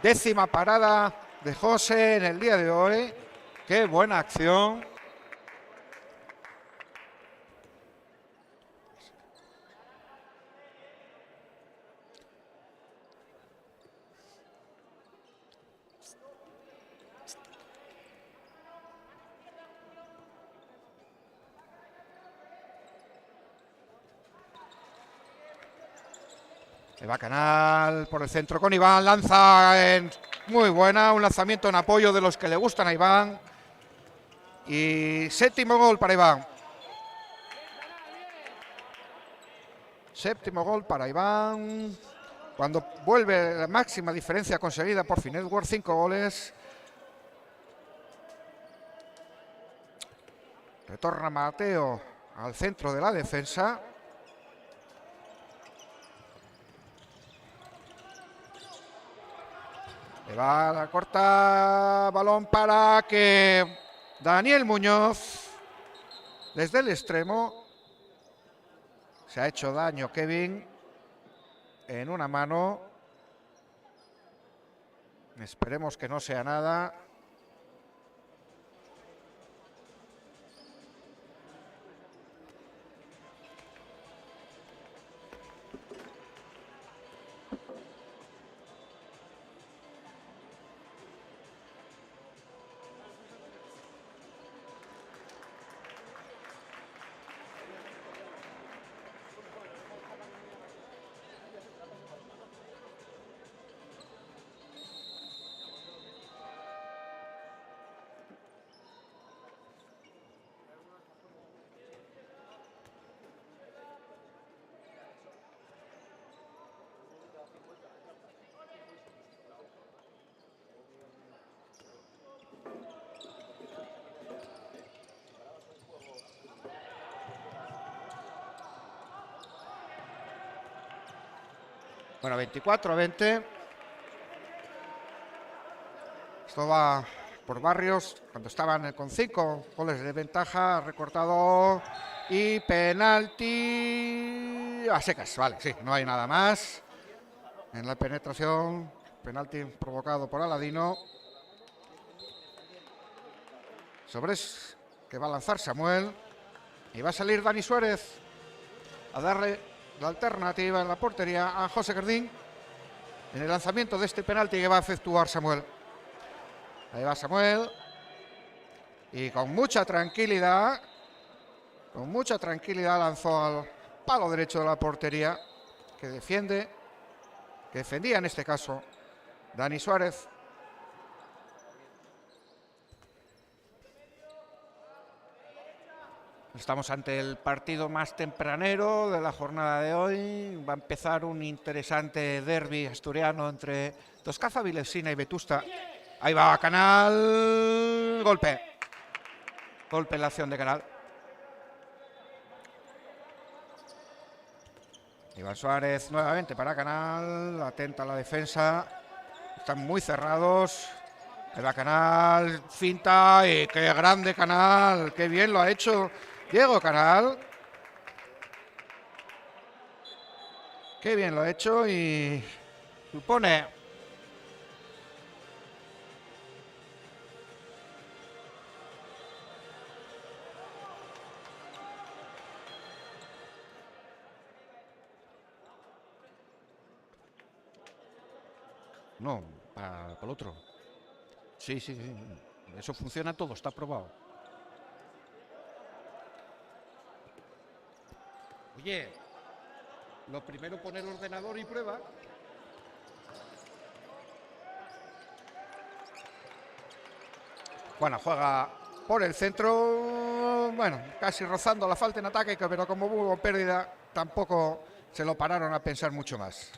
10ª parada de José en el día de hoy. ¡Qué buena acción! Le va Canal por el centro con Iván, lanza en muy buena, un lanzamiento en apoyo de los que le gustan a Iván. Y 7º gol para Iván. 7º gol para Iván. Cuando vuelve la máxima diferencia conseguida por Finetworth, 5 goles. Retorna Mateo al centro de la defensa. Le va a la corta, balón para que Daniel Muñoz, desde el extremo, se ha hecho daño Kevin en una mano. Esperemos que no sea nada. Bueno, 24-20. Esto va por Barrios. Cuando estaban con 5 goles de ventaja, recortado y penalti a secas. Vale, sí, no hay nada más. En la penetración, penalti provocado por Aladino. Sobres que va a lanzar Samuel. Y va a salir Dani Suárez a darle la alternativa en la portería a José Gardín en el lanzamiento de este penalti que va a efectuar Samuel. Ahí va Samuel. Y con mucha tranquilidad lanzó al palo derecho de la portería que defendía en este caso Dani Suárez. Estamos ante el partido más tempranero de la jornada de hoy. Va a empezar un interesante derbi asturiano entre Toscaza, Vilesina y Vetusta. Ahí va Canal. Golpe en la acción de Canal. Iván Suárez nuevamente para Canal. Atenta a la defensa. Están muy cerrados. Ahí va Canal. Finta. Y qué grande Canal. Qué bien lo ha hecho Diego Canal. Qué bien lo ha hecho y supone no, para el otro. Sí. Eso funciona todo, está probado. Oye, lo primero poner ordenador y prueba. Bueno, juega por el centro. Bueno, casi rozando la falta en ataque, pero como hubo pérdida, tampoco se lo pararon a pensar mucho más.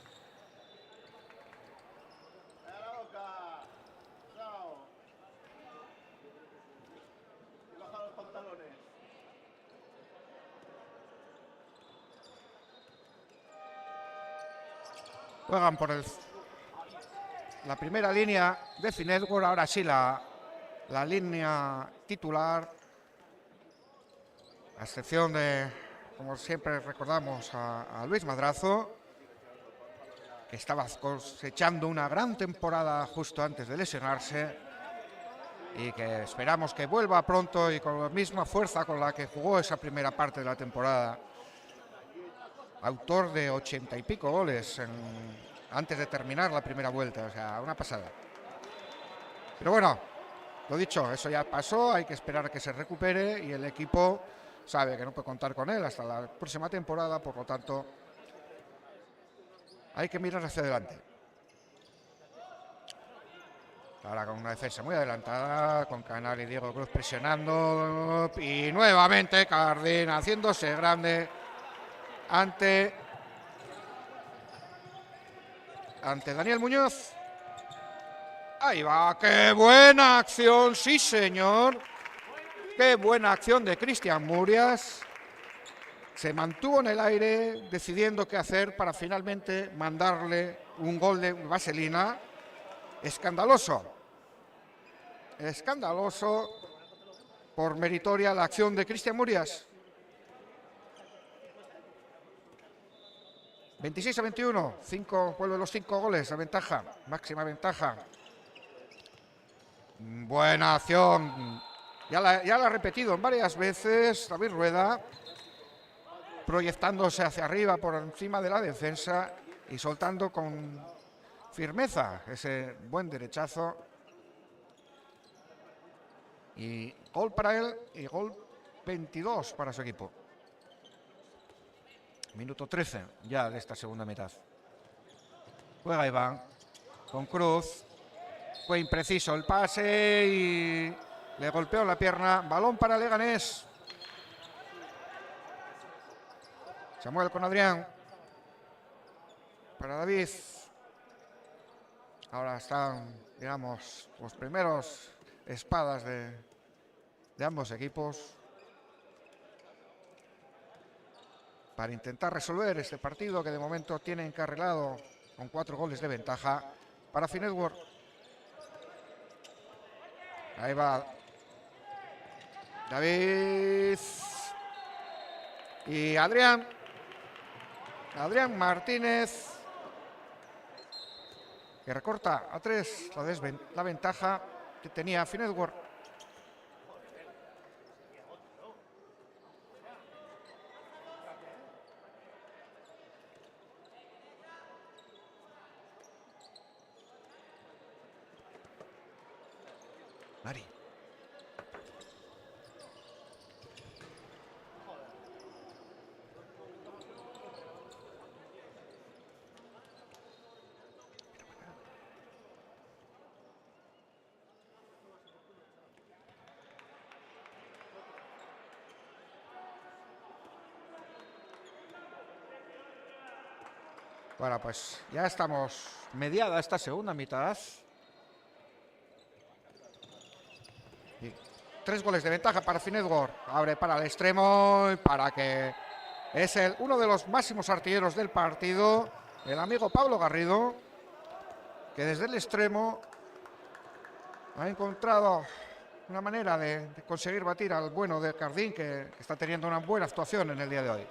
Juegan por la primera línea de Finetworld. Ahora sí la línea titular. A excepción de, como siempre recordamos, a Luis Madrazo, que estaba cosechando una gran temporada justo antes de lesionarse y que esperamos que vuelva pronto y con la misma fuerza con la que jugó esa primera parte de la temporada. Autor de 80 y pico goles antes de terminar la primera vuelta, o sea, una pasada. Pero bueno, lo dicho, eso ya pasó, hay que esperar a que se recupere y el equipo sabe que no puede contar con él hasta la próxima temporada, por lo tanto, hay que mirar hacia adelante. Ahora con una defensa muy adelantada, con Canal y Diego Cruz presionando y nuevamente Cardín haciéndose grande ante Daniel Muñoz. Ahí va, qué buena acción, sí señor. Qué buena acción de Cristian Murias. Se mantuvo en el aire decidiendo qué hacer para finalmente mandarle un gol de vaselina. Escandaloso. Escandaloso por meritoria la acción de Cristian Murias. 26-21, vuelven los 5 goles, la ventaja, máxima ventaja. Buena acción, ya la ha repetido varias veces David Rueda, proyectándose hacia arriba por encima de la defensa y soltando con firmeza ese buen derechazo. Y gol para él y gol 22 para su equipo. Minuto 13 ya de esta segunda mitad. Juega Iván con Cruz. Fue impreciso el pase y le golpeó la pierna. Balón para Leganés. Samuel con Adrián. Para David. Ahora están, digamos, los primeros espadas de ambos equipos para intentar resolver este partido que de momento tiene encarrilado con 4 goles de ventaja para Finetworld. Ahí va David y Adrián Martínez, que recorta a 3 la ventaja que tenía Finetworld. Mari. Bueno, pues ya estamos mediada esta segunda mitad. Y 3 goles de ventaja para Finetwork. Abre para el extremo y para que es uno de los máximos artilleros del partido, el amigo Pablo Garrido, que desde el extremo ha encontrado una manera de conseguir batir al bueno de Cardín, que está teniendo una buena actuación en el día de hoy.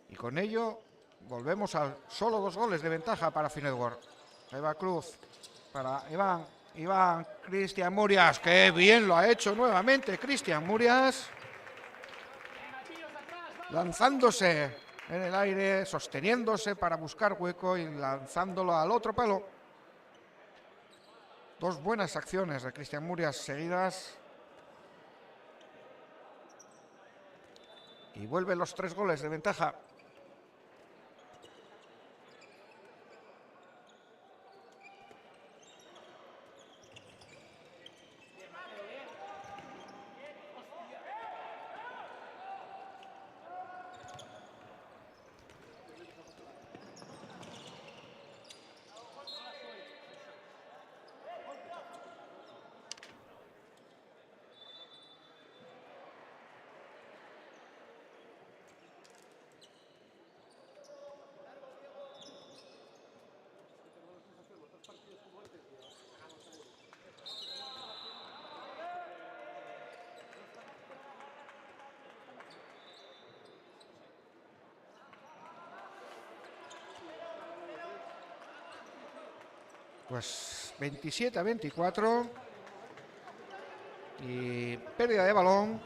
Y con ello volvemos a solo 2 goles de ventaja para Finetwork. Ahí va Cruz para Iván, Cristian Murias. ¡Qué bien lo ha hecho nuevamente Cristian Murias! Lanzándose en el aire, sosteniéndose para buscar hueco y lanzándolo al otro palo. 2 buenas acciones de Cristian Murias seguidas. Y vuelven los 3 goles de ventaja. Pues 27-24 y pérdida de balón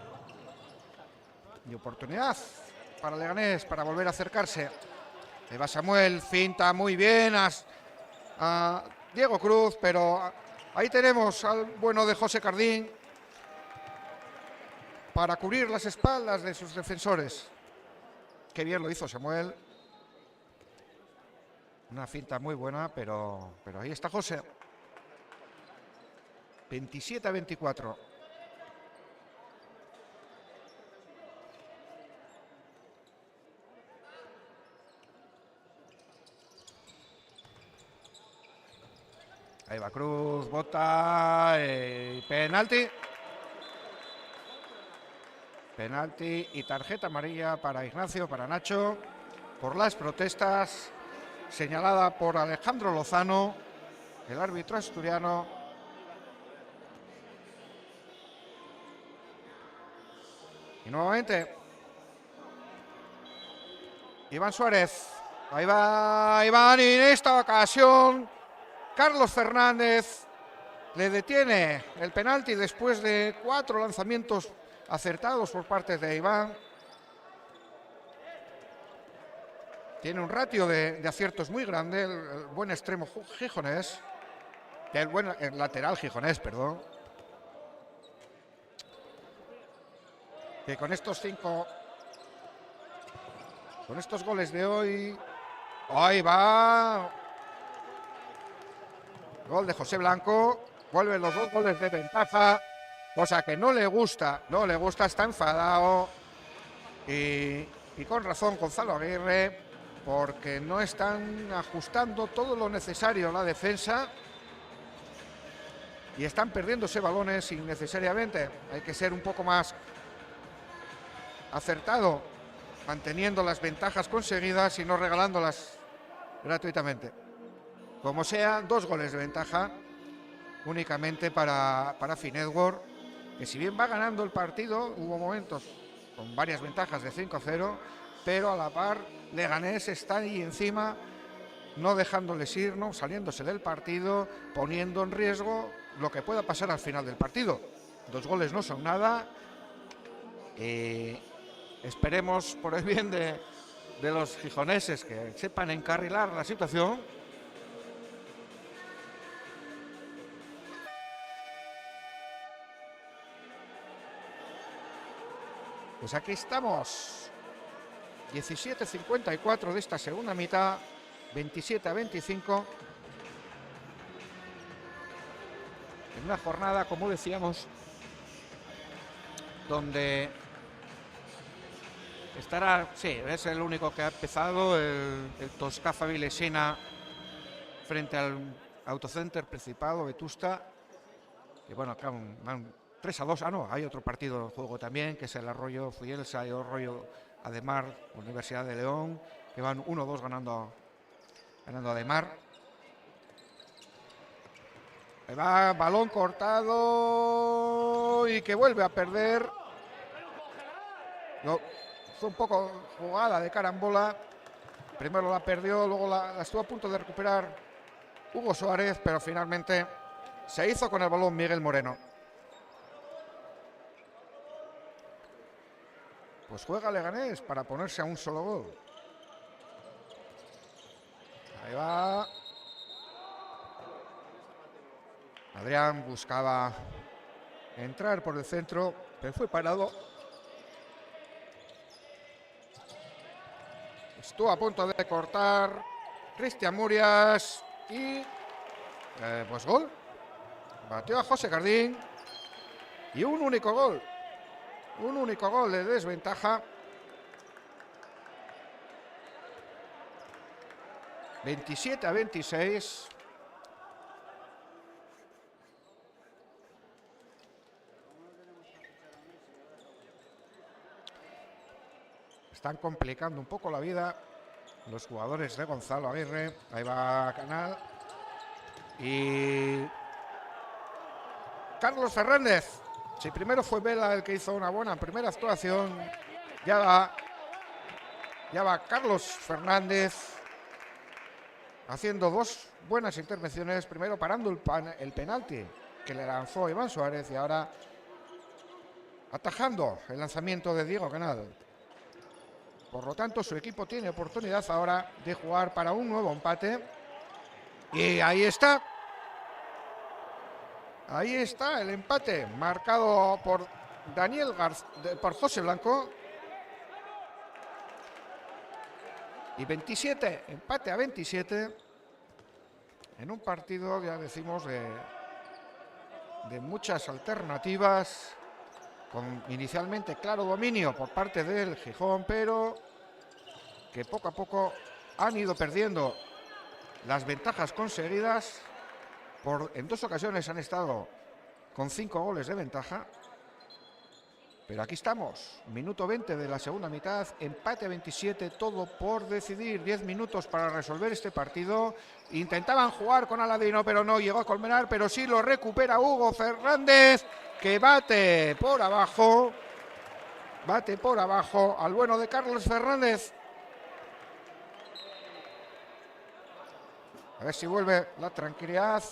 y oportunidad para Leganés para volver a acercarse. Ahí va Samuel, finta muy bien a Diego Cruz, pero ahí tenemos al bueno de José Cardín para cubrir las espaldas de sus defensores. Qué bien lo hizo Samuel. Una finta muy buena, pero ahí está José. 27-24. Ahí va Cruz, bota, penalti. Penalti y tarjeta amarilla para Ignacio, para Nacho, por las protestas. Señalada por Alejandro Lozano, el árbitro asturiano. Y nuevamente Iván Suárez. Ahí va Iván y en esta ocasión Carlos Fernández le detiene el penalti después de 4 lanzamientos acertados por parte de Iván. Tiene un ratio de aciertos muy grande el buen extremo gijonés. El lateral gijonés, perdón. Que con estos goles de hoy. Ahí va. Gol de José Blanco. Vuelven los 2 goles de ventaja. Cosa que no le gusta, está enfadado. Y con razón Gonzalo Aguirre, porque no están ajustando todo lo necesario a la defensa y están perdiéndose balones innecesariamente. Hay que ser un poco más acertado, manteniendo las ventajas conseguidas y no regalándolas gratuitamente. Como sea, 2 goles de ventaja únicamente para Finetwork, que si bien va ganando el partido, hubo momentos con varias ventajas de 5-0, pero a la par Leganés está ahí encima, no dejándoles ir, ¿no? Saliéndose del partido, poniendo en riesgo lo que pueda pasar al final del partido. 2 goles no son nada. Esperemos por el bien de los gijoneses que sepan encarrilar la situación Pues aquí estamos. 17:54 de esta segunda mitad. 27-25. En una jornada, como decíamos, donde estará, sí, es el único que ha empezado, el Toscafa Vilesina frente al Autocenter Principado Vetusta. Y bueno, acá van 3-2. Ah, no, hay otro partido en juego también, que es el Arroyo Fuyelsa y el Arroyo Ademar, Universidad de León, que van 1-2 ganando Ademar. Ahí va, balón cortado y que vuelve a perder. No, fue un poco jugada de carambola. Primero la perdió, luego la estuvo a punto de recuperar Hugo Suárez, pero finalmente se hizo con el balón Miguel Moreno. Pues juega Leganés para ponerse a un solo gol. Ahí va. Adrián buscaba entrar por el centro, pero fue parado. Estuvo a punto de cortar Cristian Murias y pues gol. Batió a José Gardín y un único gol. Un único gol de desventaja. 27-26. Están complicando un poco la vida los jugadores de Gonzalo Aguirre. Ahí va Canal. Y Carlos Fernández. Si primero fue Vela el que hizo una buena primera actuación, ya va Carlos Fernández haciendo dos buenas intervenciones. Primero parando el penalti que le lanzó Iván Suárez y ahora atajando el lanzamiento de Diego Canal. Por lo tanto, su equipo tiene oportunidad ahora de jugar para un nuevo empate. Y ahí está. Ahí está el empate, marcado por por José Blanco. Y 27, empate a 27. En un partido, ya decimos, de muchas alternativas. Con inicialmente claro dominio por parte del Gijón, pero que poco a poco han ido perdiendo las ventajas conseguidas. En dos ocasiones han estado con 5 goles de ventaja. Pero aquí estamos, minuto 20 de la segunda mitad, empate a 27, todo por decidir. 10 minutos para resolver este partido. Intentaban jugar con Aladino, pero no llegó a Colmenar, pero sí lo recupera Hugo Fernández, que bate por abajo al bueno de Carlos Fernández. A ver si vuelve la tranquilidad,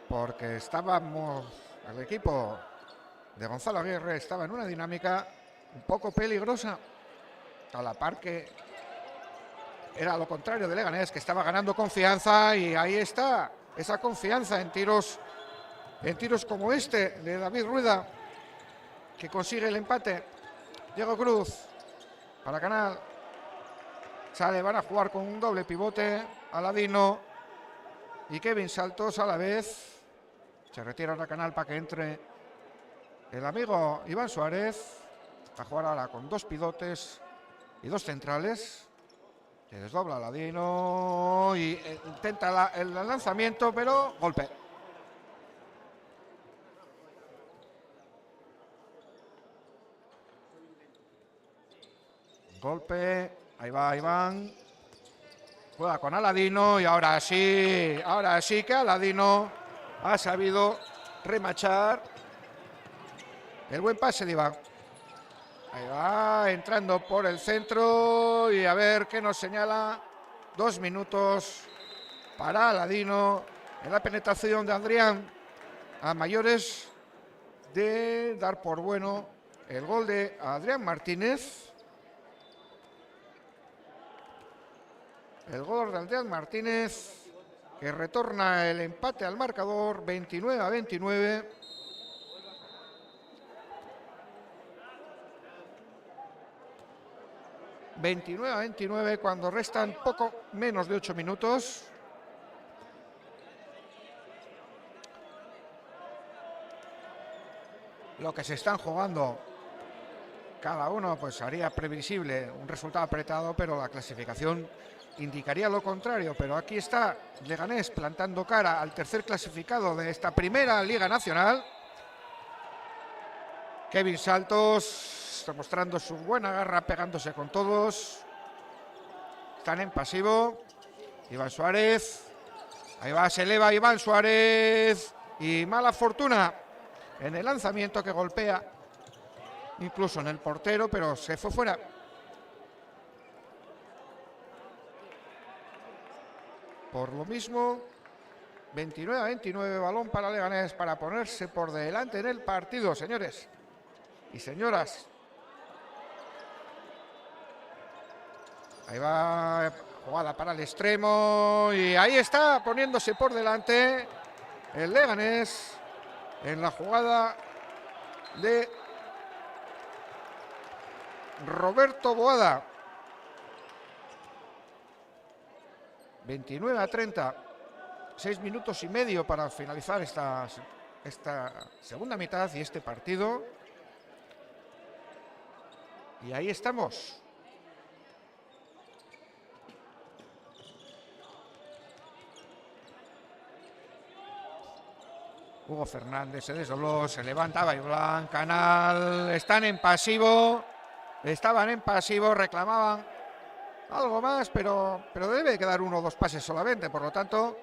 porque el equipo de Gonzalo Aguirre estaba en una dinámica un poco peligrosa, a la par que era lo contrario de Leganés, que estaba ganando confianza, y ahí está esa confianza en tiros como este de David Rueda, que consigue el empate. Diego Cruz para Canal. Sale, van a jugar con un doble pivote, Aladino y Kevin Saltos a la vez. Se retiran a Canal para que entre el amigo Iván Suárez. Va a jugar ahora con 2 pivotes y 2 centrales. Se desdobla Aladino y intenta el lanzamiento, pero golpe. Golpe, ahí va Iván. Juega con Aladino y ahora sí que Aladino ha sabido remachar. El buen pase de Iván. Ahí va, entrando por el centro y a ver qué nos señala. 2 minutos para Aladino en la penetración de Adrián, a mayores de dar por bueno el gol de Adrián Martínez. El gol de Adrián Martínez, que retorna el empate al marcador, 29-29. 29-29 cuando restan poco menos de 8 minutos. Lo que se están jugando cada uno, pues haría previsible un resultado apretado, pero la clasificación indicaría lo contrario. Pero aquí está Leganés plantando cara al tercer clasificado de esta primera Liga Nacional. Kevin Saltos está mostrando su buena garra, pegándose con todos. Están en pasivo. Iván Suárez. Ahí va, se eleva Iván Suárez. Y mala fortuna en el lanzamiento, que golpea incluso en el portero, pero se fue fuera. Por lo mismo, 29-29, balón para Leganés para ponerse por delante en el partido, señores y señoras. Ahí va, jugada para el extremo y ahí está poniéndose por delante el Leganés en la jugada de Roberto Boada. 29-30, 6 minutos y medio para finalizar esta segunda mitad y este partido. Y ahí estamos. Hugo Fernández se desdobló, se levanta Baiblan, Canal, están en pasivo, estaban en pasivo, reclamaban algo más, pero debe quedar 1 o 2 pases solamente, por lo tanto,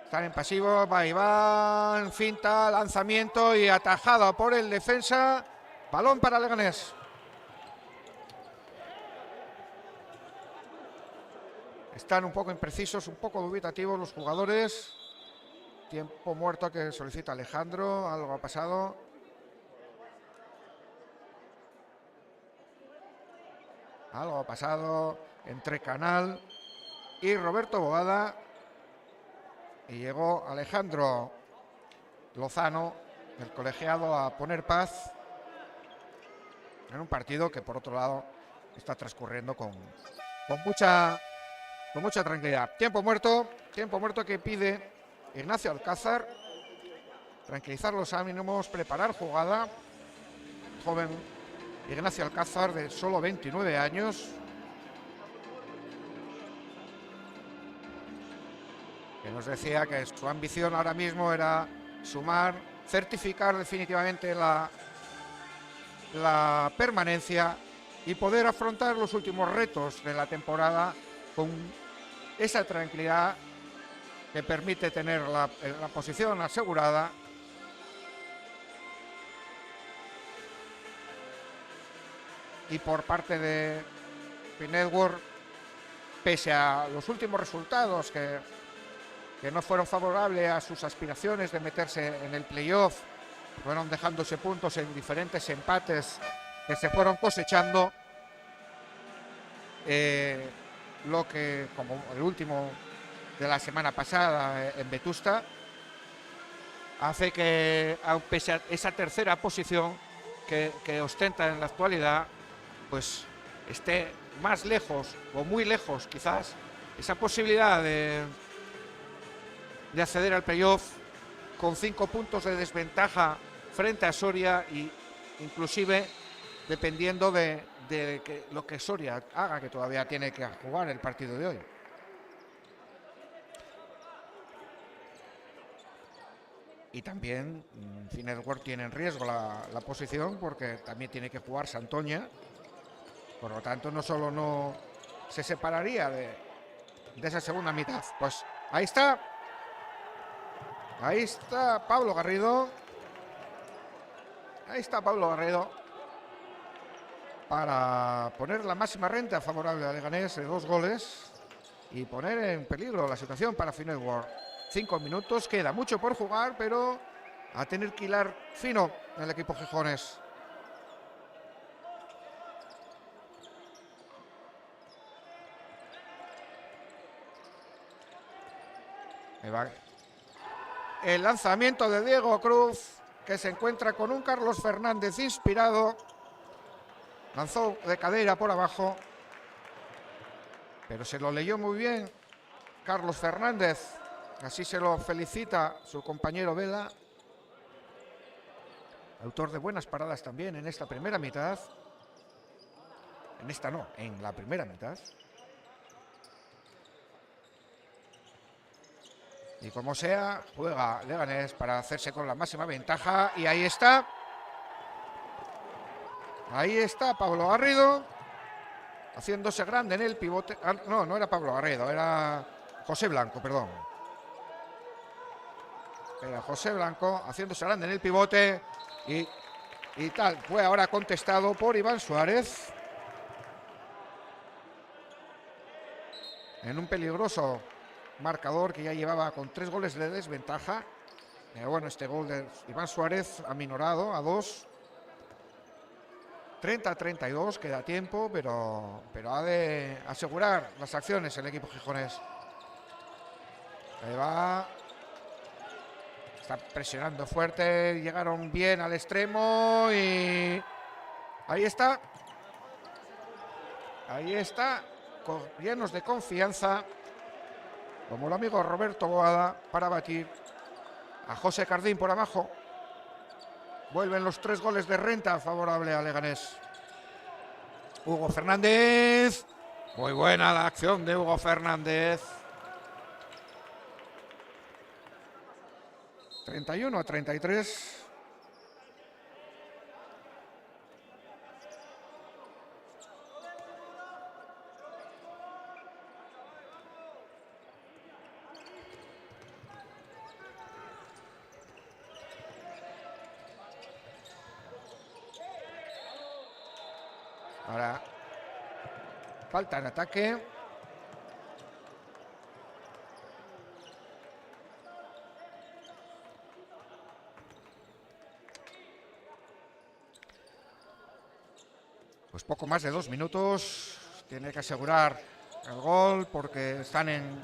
están en pasivo, va Iván, finta, lanzamiento y atajado por el defensa, balón para Leganés. Están un poco imprecisos, un poco dubitativos los jugadores. Tiempo muerto que solicita Alejandro, algo ha pasado. Algo ha pasado entre Canal y Roberto Boada. Y llegó Alejandro Lozano, el colegiado, a poner paz en un partido que, por otro lado, está transcurriendo con mucha tranquilidad. Tiempo muerto que pide Ignacio Alcázar, tranquilizar los ánimos, preparar jugada. Joven Ignacio Alcázar, de solo 29 años. Que nos decía que su ambición ahora mismo era sumar, certificar definitivamente la permanencia y poder afrontar los últimos retos de la temporada con esa tranquilidad que permite tener la posición asegurada. Y por parte de Finetwork, pese a los últimos resultados que no fueron favorables a sus aspiraciones de meterse en el playoff, fueron dejándose puntos en diferentes empates que se fueron cosechando, lo que, como el último de la semana pasada en Vetusta, hace que, pese a esa tercera posición que ostenta en la actualidad, pues esté más lejos o muy lejos quizás esa posibilidad de acceder al playoff, con 5 puntos de desventaja frente a Soria, y inclusive dependiendo de lo que Soria haga, que todavía tiene que jugar el partido de hoy. Y también Finetwork tiene en riesgo la posición, porque también tiene que jugar Santoña. Por lo tanto, no solo no se separaría de esa segunda mitad. Pues ahí está Pablo Garrido. Ahí está Pablo Garrido para poner la máxima renta favorable a Leganés de 2 goles y poner en peligro la situación para Finetwork. 5 minutos, queda mucho por jugar, pero a tener que hilar fino el equipo gijones. Ahí va el lanzamiento de Diego Cruz, que se encuentra con un Carlos Fernández inspirado. Lanzó de cadera por abajo, pero se lo leyó muy bien Carlos Fernández. Así se lo felicita su compañero Vela, autor de buenas paradas también en esta primera mitad. En esta no, en la primera mitad. Y como sea, juega Leganés para hacerse con la máxima ventaja. Y ahí está. Ahí está Pablo Garrido, haciéndose grande en el pivote. No, no era Pablo Garrido, era José Blanco, perdón. Era José Blanco haciéndose grande en el pivote. Y tal, fue ahora contestado por Iván Suárez. En un peligroso marcador que ya llevaba con 3 goles de desventaja. Bueno, este gol de Iván Suárez aminorado a 2. 30-32, queda tiempo, pero ha de asegurar las acciones el equipo gijonés. Ahí va. Está presionando fuerte, llegaron bien al extremo y ahí está. Ahí está, llenos de confianza, como el amigo Roberto Boada, para batir a José Cardín por abajo. Vuelven los 3 goles de renta favorable a Leganés. Hugo Fernández. Muy buena la acción de Hugo Fernández. 31-33. Ahora falta en ataque. Pues poco más de 2 minutos. Tiene que asegurar el gol porque están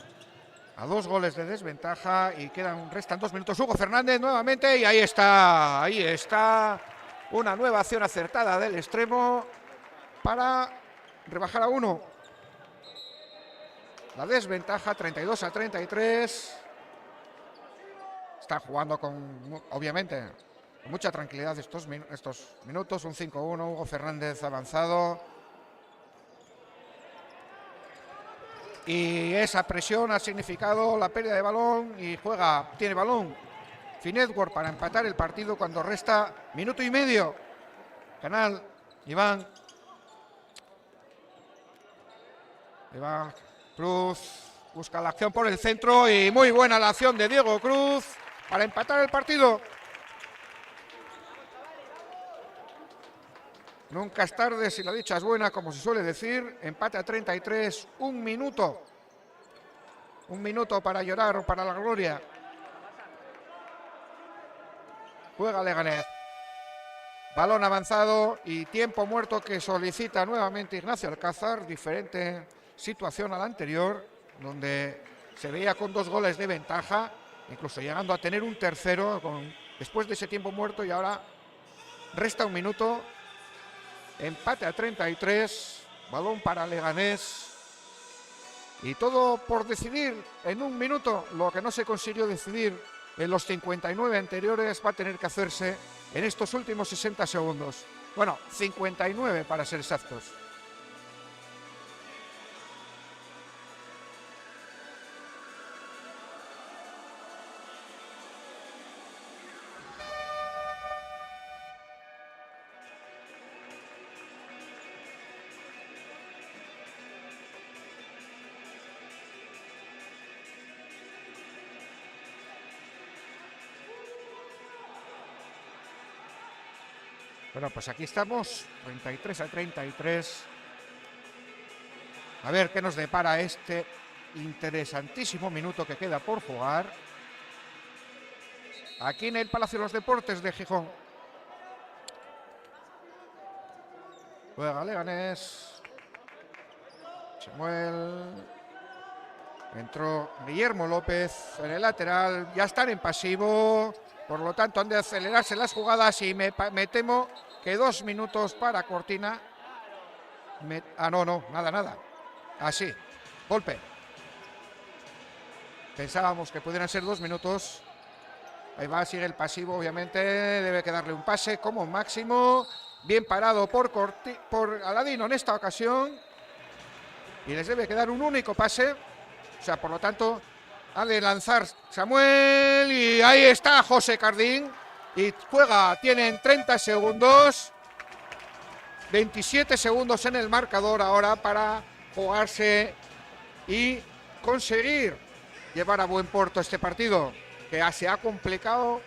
a 2 goles de desventaja y restan 2 minutos. Hugo Fernández nuevamente y ahí está. Ahí está. Una nueva acción acertada del extremo para rebajar a 1. La desventaja 32-33. Está jugando obviamente, con mucha tranquilidad estos minutos. Un 5-1, Hugo Fernández avanzado. Y esa presión ha significado la pérdida de balón y tiene balón Finetwork para empatar el partido cuando resta minuto y medio. Canal, Iván Cruz busca la acción por el centro y muy buena la acción de Diego Cruz para empatar el partido. Nunca es tarde si la dicha es buena, como se suele decir. Empate a 33, 1 minuto. 1 minuto para llorar o para la gloria. Juega Leganés. Balón avanzado y tiempo muerto que solicita nuevamente Ignacio Alcázar. Diferente situación a la anterior, donde se veía con 2 goles de ventaja, incluso llegando a tener un tercero después de ese tiempo muerto, y ahora resta 1 minuto. Empate a 33, balón para Leganés. Y todo por decidir en 1 minuto. Lo que no se consiguió decidir en los 59 anteriores va a tener que hacerse en estos últimos 60 segundos. Bueno, 59 para ser exactos. Bueno, pues aquí estamos, 33-33. A ver qué nos depara este interesantísimo minuto que queda por jugar aquí en el Palacio de los Deportes de Gijón. Juega Leganés. Samuel. Entró Guillermo López en el lateral. Ya están en pasivo. Por lo tanto, han de acelerarse las jugadas y me temo que 2 minutos para Cortina No, nada. Así, golpe. Pensábamos que pudieran ser 2 minutos. Ahí va, sigue el pasivo, obviamente. Debe quedarle un pase como máximo. Bien parado por Aladino en esta ocasión. Y les debe quedar un único pase. O sea, por lo tanto, ha de lanzar Samuel. Y ahí está José Cardín. Y juega, tienen 30 segundos. 27 segundos en el marcador ahora para jugarse y conseguir llevar a buen puerto este partido, que se ha complicado.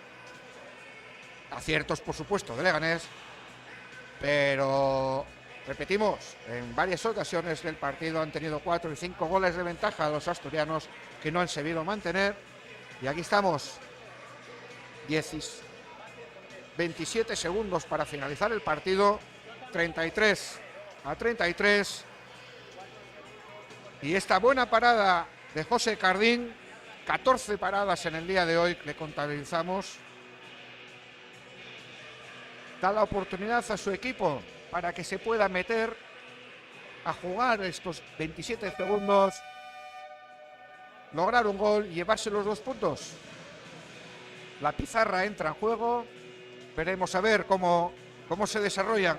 Aciertos, por supuesto, de Leganés, pero repetimos, en varias ocasiones del partido han tenido 4 y 5 goles de ventaja los asturianos, que no han sabido mantener. Y aquí estamos, 27 segundos para finalizar el partido, 33-33. Y esta buena parada de José Cardín, 14 paradas en el día de hoy le contabilizamos, da la oportunidad a su equipo para que se pueda meter a jugar estos 27 segundos, lograr un gol y llevarse los 2 puntos. La pizarra entra en juego, veremos a ver cómo se desarrollan.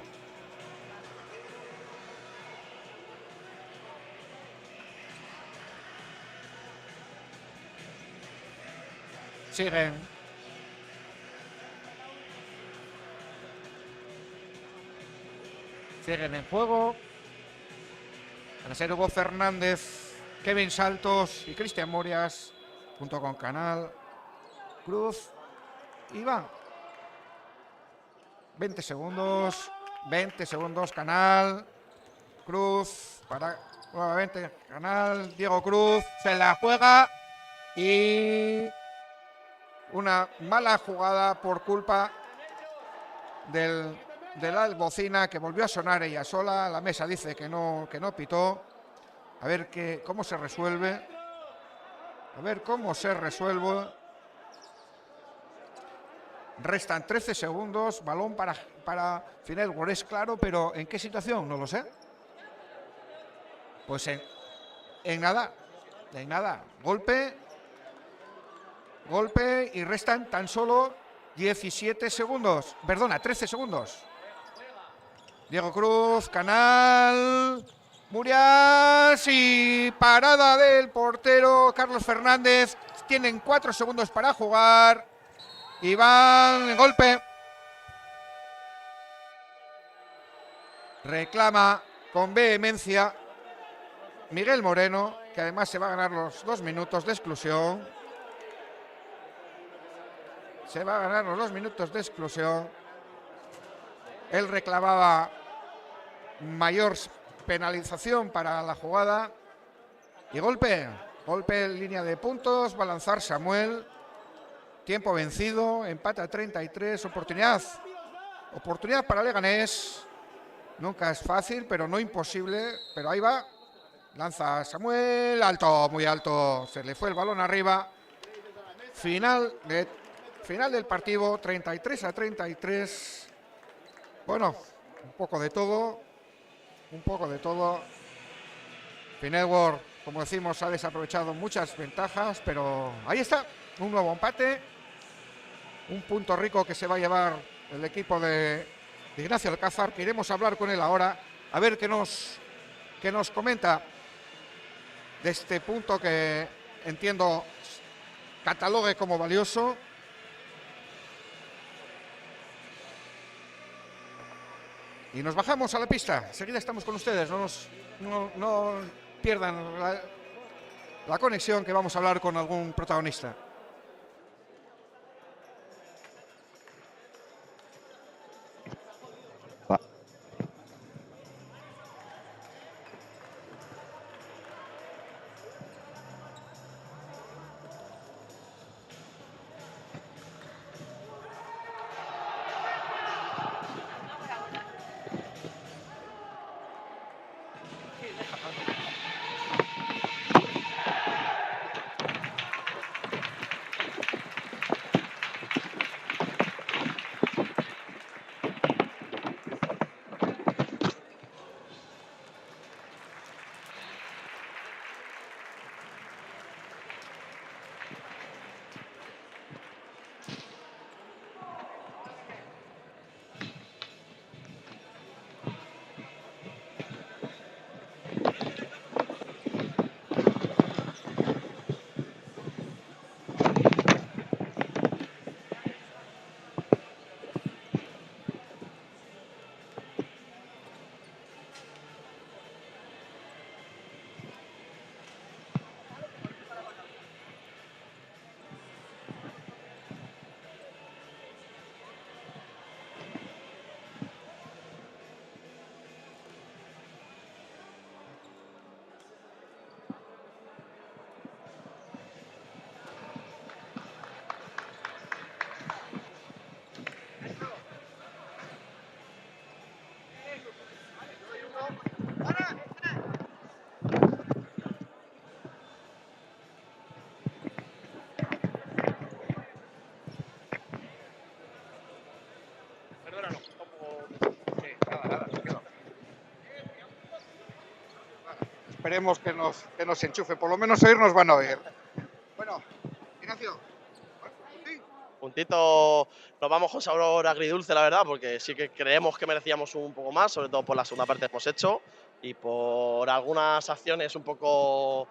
Siguen en juego. Van a ser Hugo Fernández, Kevin Saltos y Cristian Morias, junto con Canal, Cruz y Iván. 20 segundos, Canal, Cruz, para nuevamente Canal, Diego Cruz, se la juega y una mala jugada por culpa de la bocina, que volvió a sonar ella sola. La mesa dice que no pitó. A ver cómo se resuelve. Restan 13 segundos. Balón para Finelworth, es claro, pero ¿en qué situación? No lo sé. Pues en nada. Golpe y restan tan solo 13 segundos. Diego Cruz, Canal, Murias y parada del portero Carlos Fernández. Tienen 4 segundos para jugar. Iván, golpe. Reclama con vehemencia Miguel Moreno, que además se va a ganar los 2 minutos de exclusión. Él reclamaba mayor penalización para la jugada. Y golpe en línea de puntos, va a lanzar Samuel. Tiempo vencido, empate a 33, oportunidad para Leganés. Nunca es fácil, pero no imposible. Pero ahí va, lanza Samuel, alto, muy alto, se le fue el balón arriba. Final del partido, 33-33. Bueno, un poco de todo. Finelworth, como decimos, ha desaprovechado muchas ventajas, pero ahí está, un nuevo empate. Un punto rico que se va a llevar el equipo de Ignacio Alcázar, que iremos a hablar con él ahora, a ver qué nos comenta de este punto que entiendo catalogue como valioso. Y nos bajamos a la pista. Enseguida estamos con ustedes. No pierdan la conexión, que vamos a hablar con algún protagonista. esperemos que nos enchufe. Por lo menos oír nos van a oír. Bueno, Ignacio. ¿Sí? Puntito, nos vamos con sabor agridulce, la verdad, porque sí que creemos que merecíamos un poco más, sobre todo por la segunda parte que hemos hecho y por algunas acciones un poco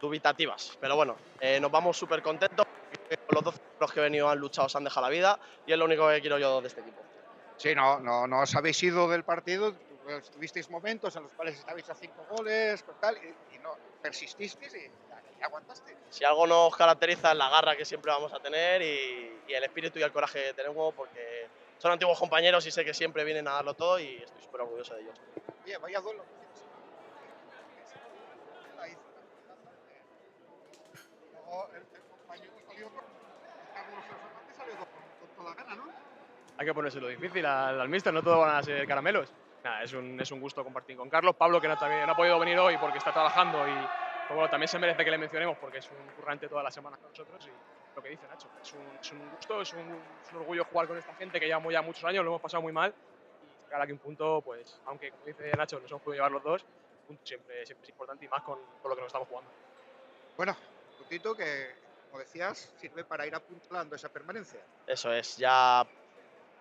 dubitativas. Pero bueno, nos vamos súper contentos. Los 12 los que he venido han luchado, se han dejado la vida y es lo único que quiero yo de este equipo. Sí, no os habéis ido del partido. Tuvisteis momentos en los cuales estabais a 5 goles, tal, y no persististeis y aguantasteis. Si algo nos caracteriza es la garra que siempre vamos a tener y el espíritu y el coraje que tenemos, porque son antiguos compañeros y sé que siempre vienen a darlo todo y estoy súper orgulloso de ellos. Oye, vaya duelo. Luego el compañero salió Carlos Fernández salió con toda gana, ¿no? Hay que ponérselo difícil al míster, no todo van a ser caramelos. Nada, es un gusto compartir con Carlos. Pablo, que también no ha podido venir hoy porque está trabajando y pues bueno, también se merece que le mencionemos porque es un currante todas las semanas con nosotros y lo que dice Nacho, es un gusto, es un orgullo jugar con esta gente que llevamos ya muchos años, lo hemos pasado muy mal y sacar aquí un punto, pues aunque como dice Nacho, nos hemos podido llevar los dos, un punto siempre es importante y más con lo que nos estamos jugando. Bueno, puntito que, como decías, sirve para ir apuntalando esa permanencia. Eso es, ya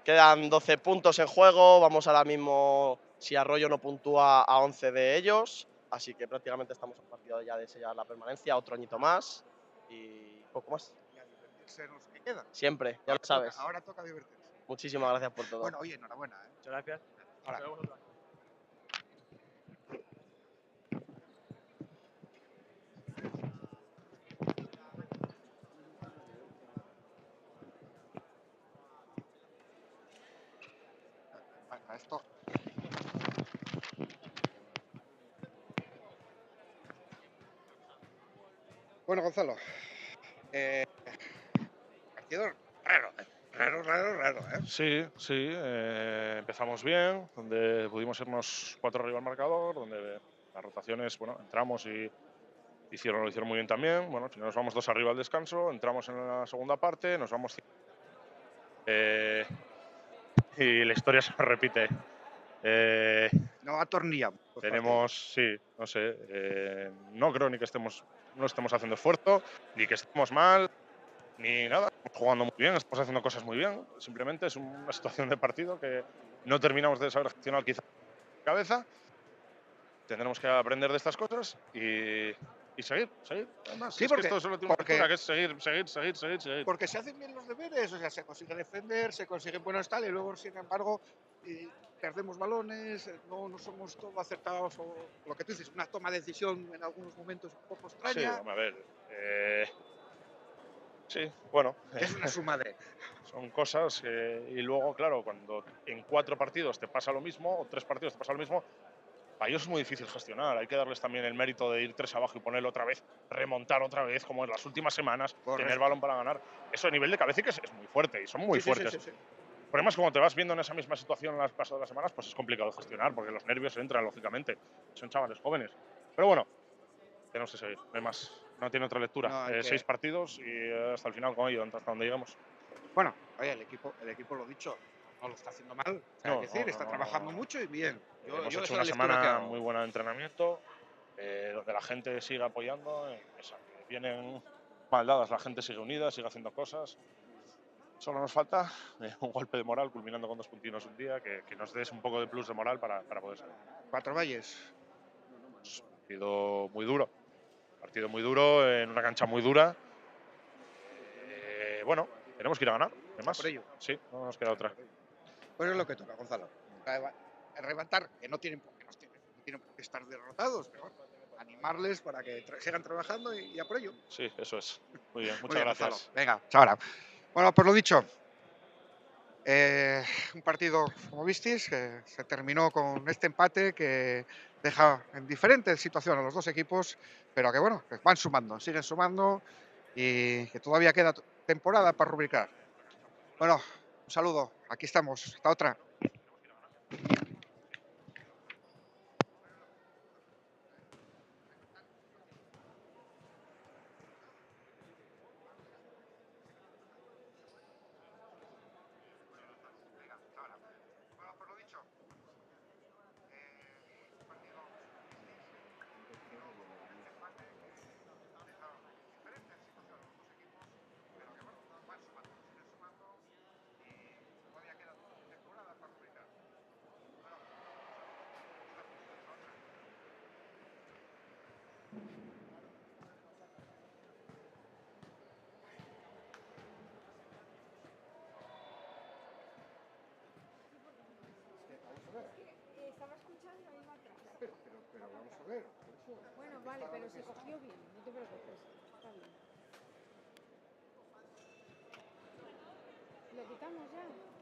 quedan 12 puntos en juego, vamos ahora mismo, si Arroyo no puntúa, a 11 de ellos, así que prácticamente estamos a un partido ya de sellar la permanencia, otro añito más y poco más. Y a divertirse en los que quedan. Siempre, ya lo sabes. Ahora toca divertirse. Muchísimas gracias por todo. Bueno, oye, enhorabuena. Muchas gracias. Ahora. Nos vemos otra vez. Venga, esto. Bueno, Gonzalo. Partido raro, ¿eh? Sí, sí, empezamos bien, donde pudimos irnos 4 arriba al marcador, donde las rotaciones, bueno, entramos y lo hicieron muy bien también. Bueno, al final nos vamos 2 arriba al descanso, entramos en la segunda parte, nos vamos y la historia se repite. No atornillamos. Tenemos, sí, no sé, no creo ni que no estemos haciendo esfuerzo, ni que estemos mal, ni nada. Estamos jugando muy bien, estamos haciendo cosas muy bien. Simplemente es una situación de partido que no terminamos de saber gestionar quizá cabeza. Tendremos que aprender de estas cosas y seguir. Además, Sí, es porque- que esto solo tiene una porque- lectura, que es seguir. Porque se hacen bien los deberes, o sea, se consigue defender, se consiguen buenos tal, y luego, sin embargo, perdemos balones, no somos todo acertados, o lo que tú dices, una toma de decisión en algunos momentos un poco Sí, extraña. a ver. Sí, bueno. Es una suma de. Son cosas que, y luego, claro, cuando en 4 partidos te pasa lo mismo, o 3 partidos te pasa lo mismo, para ellos es muy difícil gestionar. Hay que darles también el mérito de ir 3 abajo y ponerlo otra vez, remontar otra vez, como en las últimas semanas, Correcto. tener balón para ganar. Eso a nivel de cabeza es muy fuerte y son muy Sí, fuertes. sí. El problema es que cuando te vas viendo en esa misma situación en las pasadas semanas, pues es complicado gestionar, porque los nervios entran, lógicamente. Son chavales jóvenes. Pero bueno, tenemos que seguir. No hay más. No tiene otra lectura. No, hay que- 6 partidos y hasta el final con ello, hasta donde llegamos. Bueno, oye, el equipo lo dicho, no lo está haciendo mal. No, Es decir, no, está no, trabajando no. mucho y bien. Hemos yo hecho esa una es la lectura que semana hago. muy buena de entrenamiento, donde la gente sigue apoyando. Vienen mal dadas, la gente sigue unida, sigue haciendo cosas. Solo nos falta un golpe de moral, culminando con 2 puntinos un día, que nos des un poco de plus de moral para poder salir. Cuatro Valles. Partido muy duro, en una cancha muy dura. Bueno, tenemos que ir a ganar, además. por ello. Sí, no nos queda otra. Pues es lo que toca, Gonzalo. Arrebatar, que no tienen por qué estar derrotados, pero bueno, animarles para que sigan trabajando y a por ello. Sí, eso es. Muy bien, Muy muchas bien, gracias. Gonzalo. Venga, ahora. Bueno, pues lo dicho. Un partido, como visteis, que se terminó con este empate que deja en diferentes situaciones a los dos equipos, pero que bueno, que van sumando, siguen sumando y que todavía queda temporada para rubricar. Bueno, un saludo, aquí estamos, hasta otra. Joder, por eso. Bueno, vale, pero se cogió bien, no te preocupes. Está bien. ¿Lo quitamos ya?